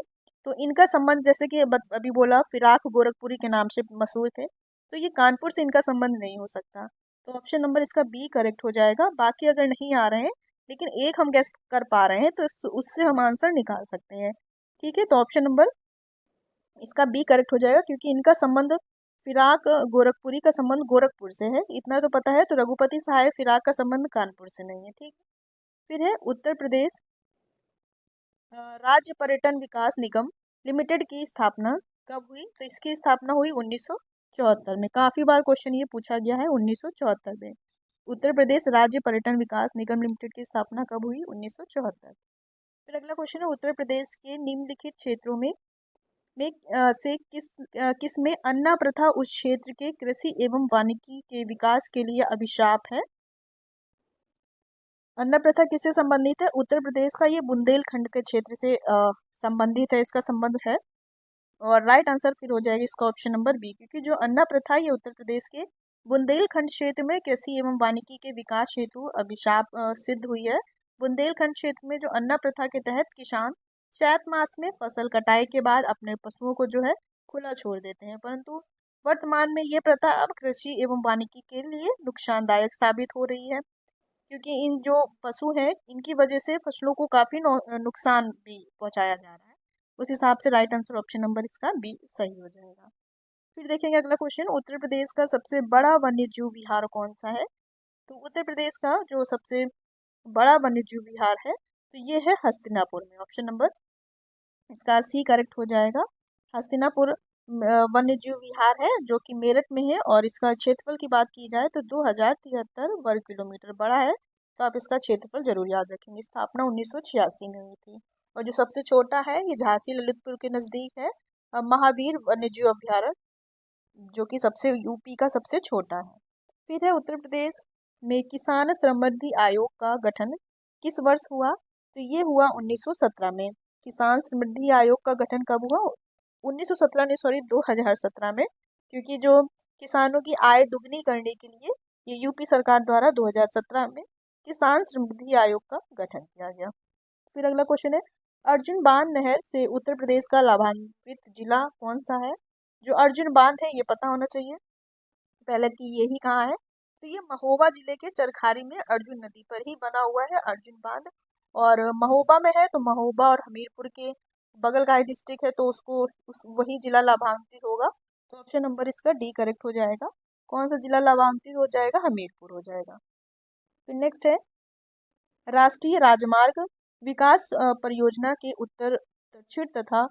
तो इनका संबंध, जैसे कि अभी बोला, फिराक गोरखपुरी के नाम से मशहूर थे, तो ये कानपुर से इनका संबंध नहीं हो सकता। तो ऑप्शन नंबर इसका बी करेक्ट हो जाएगा। बाकी अगर नहीं आ रहे हैं, लेकिन एक हम गेस कर पा रहे हैं, तो उससे हम आंसर निकाल सकते हैं। ठीक है, तो ऑप्शन नंबर इसका बी करेक्ट हो जाएगा, क्योंकि इनका संबंध फिराक गोरखपुरी का संबंध गोरखपुर से है, इतना तो पता है। तो रघुपति साहेब फिराक का संबंध कानपुर से नहीं है। ठीक। फिर है उत्तर प्रदेश राज्य पर्यटन विकास निगम लिमिटेड की स्थापना कब हुई? तो इसकी स्थापना हुई 1974 में। काफी बार क्वेश्चन ये पूछा गया है, 1974 में। उत्तर प्रदेश राज्य पर्यटन विकास निगम लिमिटेड की स्थापना कब हुई? 1974। फिर अगला क्वेश्चन है, उत्तर प्रदेश के निम्नलिखित क्षेत्रों में से किस में अन्ना प्रथा उस क्षेत्र के कृषि एवं वानिकी के विकास के लिए अभिशाप है? अन्ना प्रथा किससे संबंधित है? उत्तर प्रदेश का ये बुंदेलखंड के क्षेत्र से संबंधित है, इसका संबंध है। और राइट आंसर फिर हो जाएगा इसका ऑप्शन नंबर बी, क्योंकि जो अन्ना प्रथा ये उत्तर प्रदेश के बुंदेलखंड क्षेत्र में कृषि एवं वानिकी के विकास हेतु अभिशाप सिद्ध हुई है। बुंदेलखंड क्षेत्र में जो अन्ना प्रथा के तहत किसान चैत मास में फसल कटाई के बाद अपने पशुओं को जो है खुला छोड़ देते हैं, परंतु वर्तमान में ये प्रथा अब कृषि एवं वानिकी के लिए नुकसानदायक साबित हो रही है, क्योंकि इन जो पशु हैं इनकी वजह से फसलों को काफी नुकसान भी पहुंचाया जा रहा है। उस हिसाब से राइट आंसर ऑप्शन नंबर इसका बी सही हो जाएगा। फिर देखेंगे अगला क्वेश्चन, उत्तर प्रदेश का सबसे बड़ा वन्य जीव विहार कौन सा है? तो उत्तर प्रदेश का जो सबसे बड़ा वन्य जीव विहार है, तो ये है हस्तिनापुर में। ऑप्शन नंबर इसका सी करेक्ट हो जाएगा। हस्तिनापुर वन्य जीव विहार है, जो कि मेरठ में है, और इसका क्षेत्रफल की बात की जाए तो 2073 वर्ग किलोमीटर बड़ा है। तो आप इसका क्षेत्रफल जरूर याद रखेंगे। स्थापना 1986 में हुई थी। और जो सबसे छोटा है ये झांसी ललितपुर के नजदीक है, महावीर वन्य जीव अभ्यारण्य, जो कि सबसे यूपी का सबसे छोटा है। फिर है उत्तर प्रदेश में किसान समृद्धि आयोग का गठन किस वर्ष हुआ? तो ये हुआ 1917 में। किसान समृद्धि आयोग का गठन कब हुआ? 1917 नहीं, सॉरी, 2017 में, क्योंकि जो किसानों की आय दुगनी करने के लिए ये यूपी सरकार द्वारा 2017 में किसान समृद्धि आयोग का गठन किया गया। फिर अगला क्वेश्चन है, अर्जुन बांध नहर से उत्तर प्रदेश का लाभान्वित जिला कौन सा है? जो अर्जुन बांध है ये पता होना चाहिए पहले कि यही कहाँ है। तो ये महोबा जिले के चरखारी में अर्जुन नदी पर ही बना हुआ है अर्जुन बांध, और महोबा में है, तो महोबा और हमीरपुर के बगल का ही डिस्ट्रिक्ट है, तो उसको वही जिला लाभान्वित होगा। तो ऑप्शन नंबर इसका डी करेक्ट हो जाएगा। कौन सा जिला लाभान्वित हो जाएगा? हमीरपुर हो जाएगा। फिर नेक्स्ट है, राष्ट्रीय राजमार्ग विकास परियोजना के उत्तर दक्षिण तथा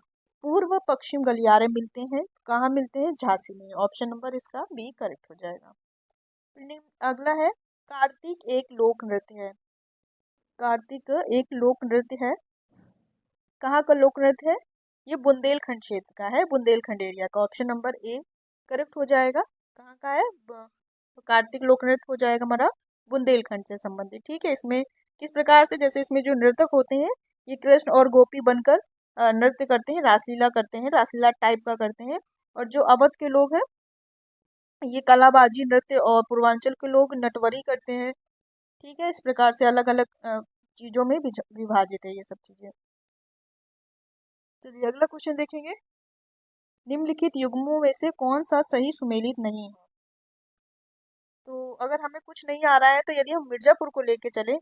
पूर्व पश्चिम गलियारे मिलते हैं, कहाँ मिलते हैं? झांसी में। ऑप्शन नंबर इसका बी करेक्ट हो जाएगा। अगला है, कार्तिक एक लोक नृत्य है। कार्तिक एक लोक नृत्य है कहाँ का लोक नृत्य है? ये बुंदेलखंड क्षेत्र का है, बुंदेलखंड एरिया का। ऑप्शन नंबर ए करेक्ट हो जाएगा। कहाँ का है? तो कार्तिक लोक नृत्य हो जाएगा हमारा बुंदेलखंड से संबंधित। ठीक है, इसमें किस प्रकार से, जैसे इसमें जो नर्तक होते हैं ये कृष्ण और गोपी बनकर नृत्य करते हैं, रासलीला करते हैं, रासलीला टाइप का करते हैं। और जो अवध के लोग हैं ये कलाबाजी नृत्य और पूर्वांचल के लोग नटवरी करते हैं। ठीक है, इस प्रकार से अलग अलग चीजों में विभाजित है ये सब चीजें। चलिए अगला क्वेश्चन देखेंगे। निम्नलिखित युग्मों में से कौन सा सही सुमेलित नहीं है? तो अगर हमें कुछ नहीं आ रहा है तो यदि हम मिर्जापुर को लेके चले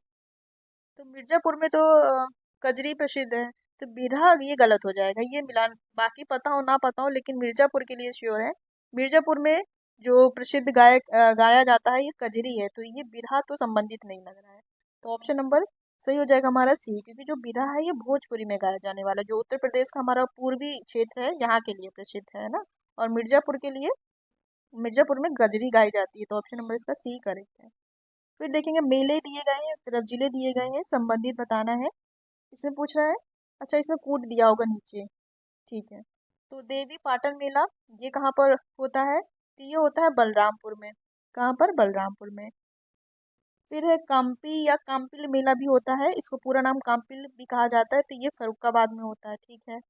तो मिर्जापुर में तो कजरी प्रसिद्ध है, तो बिरहा ये गलत हो जाएगा। ये मिलान बाकी पता हो ना पता हो लेकिन मिर्जापुर के लिए श्योर है। मिर्जापुर में जो प्रसिद्ध गायक गाया जाता है ये कजरी है, तो ये बिरहा तो संबंधित नहीं लग रहा है। तो ऑप्शन नंबर सही हो जाएगा हमारा सी, क्योंकि जो बिरहा है ये भोजपुरी में गाया जाने वाला, जो उत्तर प्रदेश का हमारा पूर्वी क्षेत्र है यहाँ के लिए प्रसिद्ध है ना। और मिर्जापुर के लिए, मिर्जापुर में गजरी गाई जाती है, तो ऑप्शन नंबर इसका सी करेक्ट है। फिर देखेंगे मेले दिए गए हैं, तरफ जिले दिए गए हैं, संबंधित बताना है। इसमें पूछ रहा है, अच्छा इसमें कूट दिया होगा नीचे, ठीक है। तो देवी पाटन मेला ये कहाँ पर होता है? तो ये होता है बलरामपुर में। कहाँ पर? बलरामपुर में। फिर है काम्पी या काम्पिल मेला भी होता है, इसको पूरा नाम काम्पिल भी कहा जाता है, तो ये फरुखाबाद में होता है। ठीक है।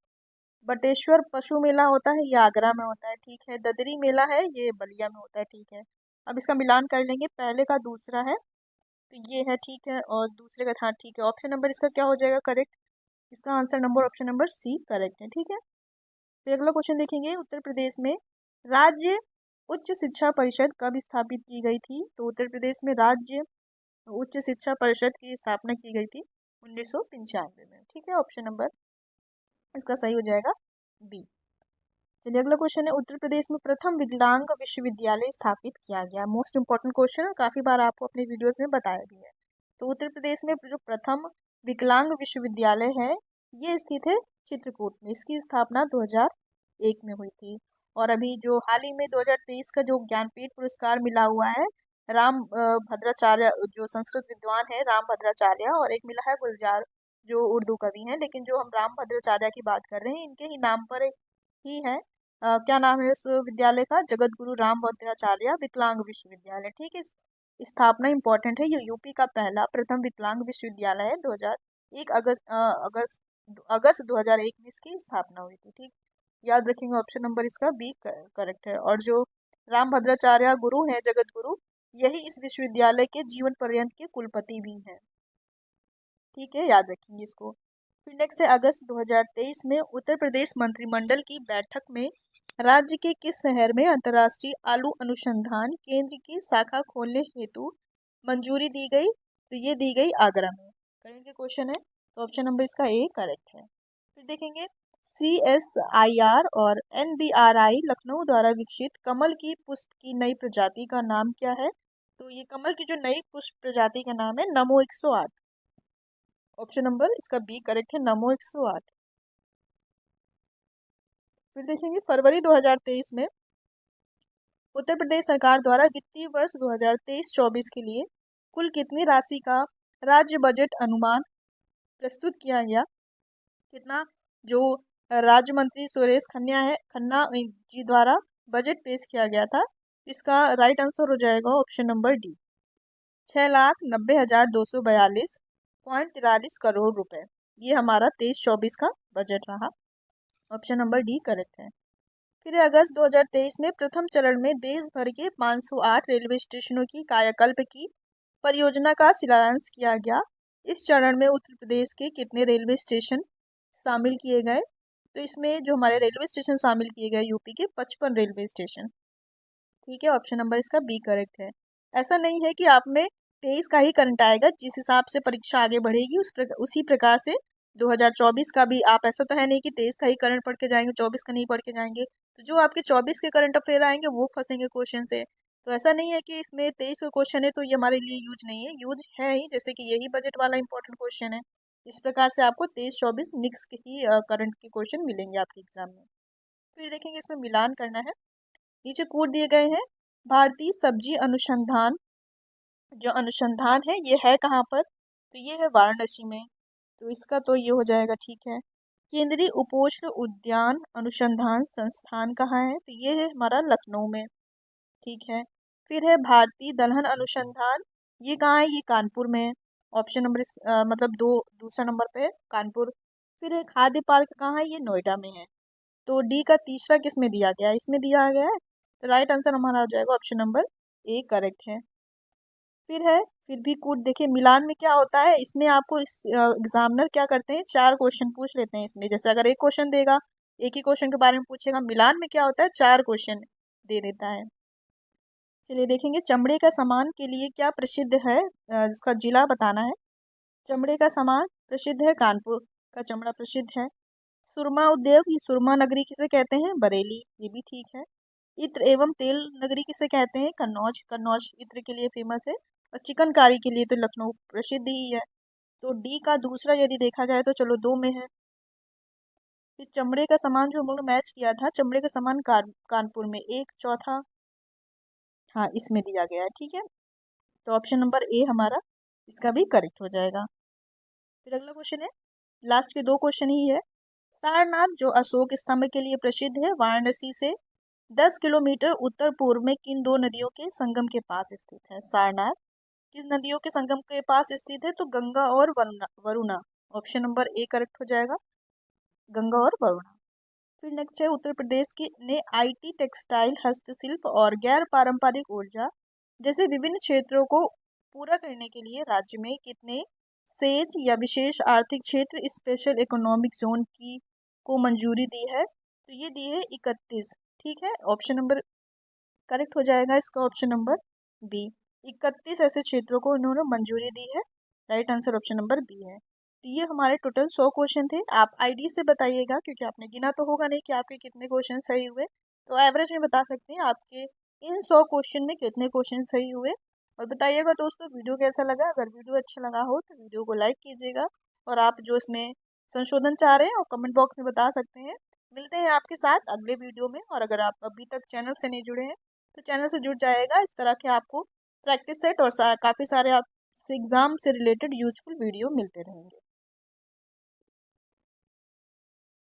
बटेश्वर पशु मेला होता है, ये आगरा में होता है। ठीक है। ददरी मेला है, ये बलिया में होता है। ठीक है। अब इसका मिलान कर लेंगे, पहले का दूसरा है तो ये है। ठीक है। और दूसरे का, हाँ ठीक है। ऑप्शन नंबर इसका क्या हो जाएगा करेक्ट? इसका answer number option number C correct है। ठीक है। फिर अगला क्वेश्चन देखेंगे। उत्तर प्रदेश में राज्य उच्च शिक्षा परिषद कब स्थापित की गई थी? तो उत्तर प्रदेश में राज्य उच्च शिक्षा परिषद की स्थापना की गई थी 1995 में। ठीक है। ऑप्शन नंबर इसका सही हो जाएगा बी। चलिए अगला क्वेश्चन है। उत्तर प्रदेश में प्रथम विकलांग विश्वविद्यालय स्थापित किया गया। मोस्ट इंपॉर्टेंट क्वेश्चन है, काफी बार आपको अपने वीडियोस में बताया भी है। तो उत्तर प्रदेश में जो प्रथम विकलांग विश्वविद्यालय है ये स्थित है चित्रकूट में। इसकी स्थापना 2001 में हुई थी। और अभी जो हाल ही में 2023 का जो ज्ञानपीठ पुरस्कार मिला हुआ है राम भद्राचार्य, जो संस्कृत विद्वान है राम भद्राचार्य, और एक मिला है गुलजार जो उर्दू कवि हैं, लेकिन जो हम राम भद्राचार्य की बात कर रहे हैं इनके ही नाम पर ही है। क्या नाम है उस विद्यालय का? जगत गुरु राम भद्राचार्य विकलांग विश्वविद्यालय। ठीक है। स्थापना इंपॉर्टेंट है, ये यूपी का पहला प्रथम विकलांग विश्वविद्यालय है। 2001 अगस्त 2001 में इसकी स्थापना हुई थी। ठीक, याद रखेंगे। ऑप्शन नंबर इसका बी करेक्ट है। और जो राम भद्राचार्य गुरु हैं, जगत गुरु, यही इस विश्वविद्यालय के जीवन पर्यंत के कुलपति भी हैं। ठीक है, याद रखेंगे इसको। फिर नेक्स्ट है अगस्त 2023 में उत्तर प्रदेश मंत्रिमंडल की बैठक में राज्य के किस शहर में अंतर्राष्ट्रीय आलू अनुसंधान केंद्र की शाखा खोलने हेतु मंजूरी दी गई? तो ये दी गई आगरा में। करंट के क्वेश्चन है, तो ऑप्शन नंबर इसका ए करेक्ट है। फिर देखेंगे CSIR और NBRI लखनऊ द्वारा विकसित कमल की पुष्प की नई प्रजाति का नाम क्या है? तो ये कमल की जो नई पुष्प प्रजाति का नाम है नमो 108। ऑप्शन नंबर इसका बी करेक्ट है, नमो 108। फिर देखेंगे फरवरी 2023 में उत्तर प्रदेश सरकार द्वारा वित्तीय वर्ष 2023-24 के लिए कुल कितनी राशि का राज्य बजट अनुमान प्रस्तुत किया गया? कितना? जो राज्य मंत्री सुरेश खन्ना जी द्वारा बजट पेश किया गया था, इसका राइट आंसर हो जाएगा ऑप्शन नंबर डी, 6,90,242.43 करोड़ रुपए। ये हमारा 23-24 का बजट रहा। ऑप्शन नंबर डी करेक्ट है। फिर अगस्त 2023 में प्रथम चरण में देश भर के 508 रेलवे स्टेशनों की कायाकल्प की परियोजना का शिलान्यास किया गया। इस चरण में उत्तर प्रदेश के कितने रेलवे स्टेशन शामिल किए गए? तो इसमें जो हमारे रेलवे स्टेशन शामिल किए गए यूपी के 55 रेलवे स्टेशन। ठीक है, ऑप्शन नंबर इसका बी करेक्ट है। ऐसा नहीं है कि आप में 23 का ही करंट आएगा, जिस हिसाब से परीक्षा आगे बढ़ेगी उसी प्रकार से 2024 का भी। आप ऐसा तो है नहीं कि 23 का ही करंट पढ़ के जाएंगे, 24 का नहीं पढ़ के जाएंगे। तो जो आपके 24 के करंट अफेयर आएंगे वो फंसेंगे क्वेश्चन से। तो ऐसा नहीं है कि इसमें 23 का क्वेश्चन है तो ये हमारे लिए यूज नहीं है, यूज है ही, जैसे कि यही बजट वाला इंपॉर्टेंट क्वेश्चन है। इस प्रकार से आपको 23-24 मिक्स के ही करंट के क्वेश्चन मिलेंगे आपके एग्जाम में। फिर देखेंगे इसमें मिलान करना है। नीचे कोड दिए गए हैं। भारतीय सब्जी अनुसंधान, जो अनुसंधान है ये है कहाँ पर? तो ये है वाराणसी में, तो इसका तो ये हो जाएगा। ठीक है। केंद्रीय उपोष्ण उद्यान अनुसंधान संस्थान कहाँ है? तो ये है हमारा लखनऊ में। ठीक है। फिर है भारतीय दलहन अनुसंधान, ये कहाँ है? ये कानपुर में है। ऑप्शन नंबर मतलब दूसरा नंबर पे है कानपुर। फिर है खाद्य पार्क कहाँ है? ये नोएडा में है। तो डी का तीसरा किस में दिया गया है? इसमें दिया गया है। तो राइट आंसर हमारा हो जाएगा ऑप्शन नंबर ए करेक्ट है। फिर भी कूट, देखिए मिलान में क्या होता है, इसमें आपको इस एग्जामिनर क्या करते हैं, 4 क्वेश्चन पूछ लेते हैं इसमें। जैसे अगर एक क्वेश्चन देगा, एक ही क्वेश्चन के बारे में पूछेगा, मिलान में क्या होता है 4 क्वेश्चन दे देता है। चलिए देखेंगे, चमड़े का सामान के लिए क्या प्रसिद्ध है, उसका जिला बताना है। चमड़े का सामान प्रसिद्ध है, कानपुर का चमड़ा प्रसिद्ध है। सुरमा उद्योग, ये सुरमा नगरी किसे कहते हैं? बरेली, ये भी ठीक है। इत्र एवं तेल नगरी किसे कहते हैं? कन्नौज, कन्नौज इत्र के लिए फेमस है। और चिकनकारी के लिए तो लखनऊ प्रसिद्ध ही है। तो डी का दूसरा यदि देखा जाए तो चलो 2 में है। फिर चमड़े का सामान जो हम लोग ने मैच किया था, चमड़े का सामान कानपुर में, एक चौथा, हाँ इसमें दिया गया है। ठीक है, तो ऑप्शन नंबर ए हमारा इसका भी करेक्ट हो जाएगा। फिर अगला क्वेश्चन है, लास्ट के 2 क्वेश्चन ही है। सारनाथ जो अशोक स्तंभ के लिए प्रसिद्ध है, वाराणसी से 10 किलोमीटर उत्तर पूर्व में किन 2 नदियों के संगम के पास स्थित है? सारनाथ किस नदियों के संगम के पास स्थित है? तो गंगा और Varuna. Option number A correct हो जाएगा, गंगा और वरुणा। फिर नेक्स्ट है, उत्तर प्रदेश की ने आईटी, टेक्सटाइल, हस्तशिल्प और गैर पारंपरिक ऊर्जा जैसे विभिन्न क्षेत्रों को पूरा करने के लिए राज्य में कितने सेज या विशेष आर्थिक क्षेत्र, स्पेशल इकोनॉमिक जोन की को मंजूरी दी है? तो ये दी है 31। ठीक है, ऑप्शन नंबर करेक्ट हो जाएगा इसका ऑप्शन नंबर बी। 31 ऐसे क्षेत्रों को इन्होंने मंजूरी दी है। Right answer option number B है। तो ये हमारे टोटल 100 क्वेश्चन थे। आप आईडी से बताइएगा, क्योंकि आपने गिना तो होगा नहीं कि आपके कितने क्वेश्चन सही हुए, तो एवरेज में बता सकते हैं आपके इन 100 क्वेश्चन में कितने क्वेश्चन सही हुए। और बताइएगा दोस्तों वीडियो कैसा लगा। अगर वीडियो अच्छा लगा हो तो वीडियो को लाइक कीजिएगा, और आप जो इसमें संशोधन चाह रहे हैं वो कमेंट बॉक्स में बता सकते हैं। मिलते हैं आपके साथ अगले वीडियो में। और अगर आप अभी तक चैनल से नहीं जुड़े हैं तो चैनल से जुड़ जाएगा। इस तरह के आपको प्रैक्टिस सेट और काफ़ी सारे आपसे एग्ज़ाम से रिलेटेड यूजफुल वीडियो मिलते रहेंगे।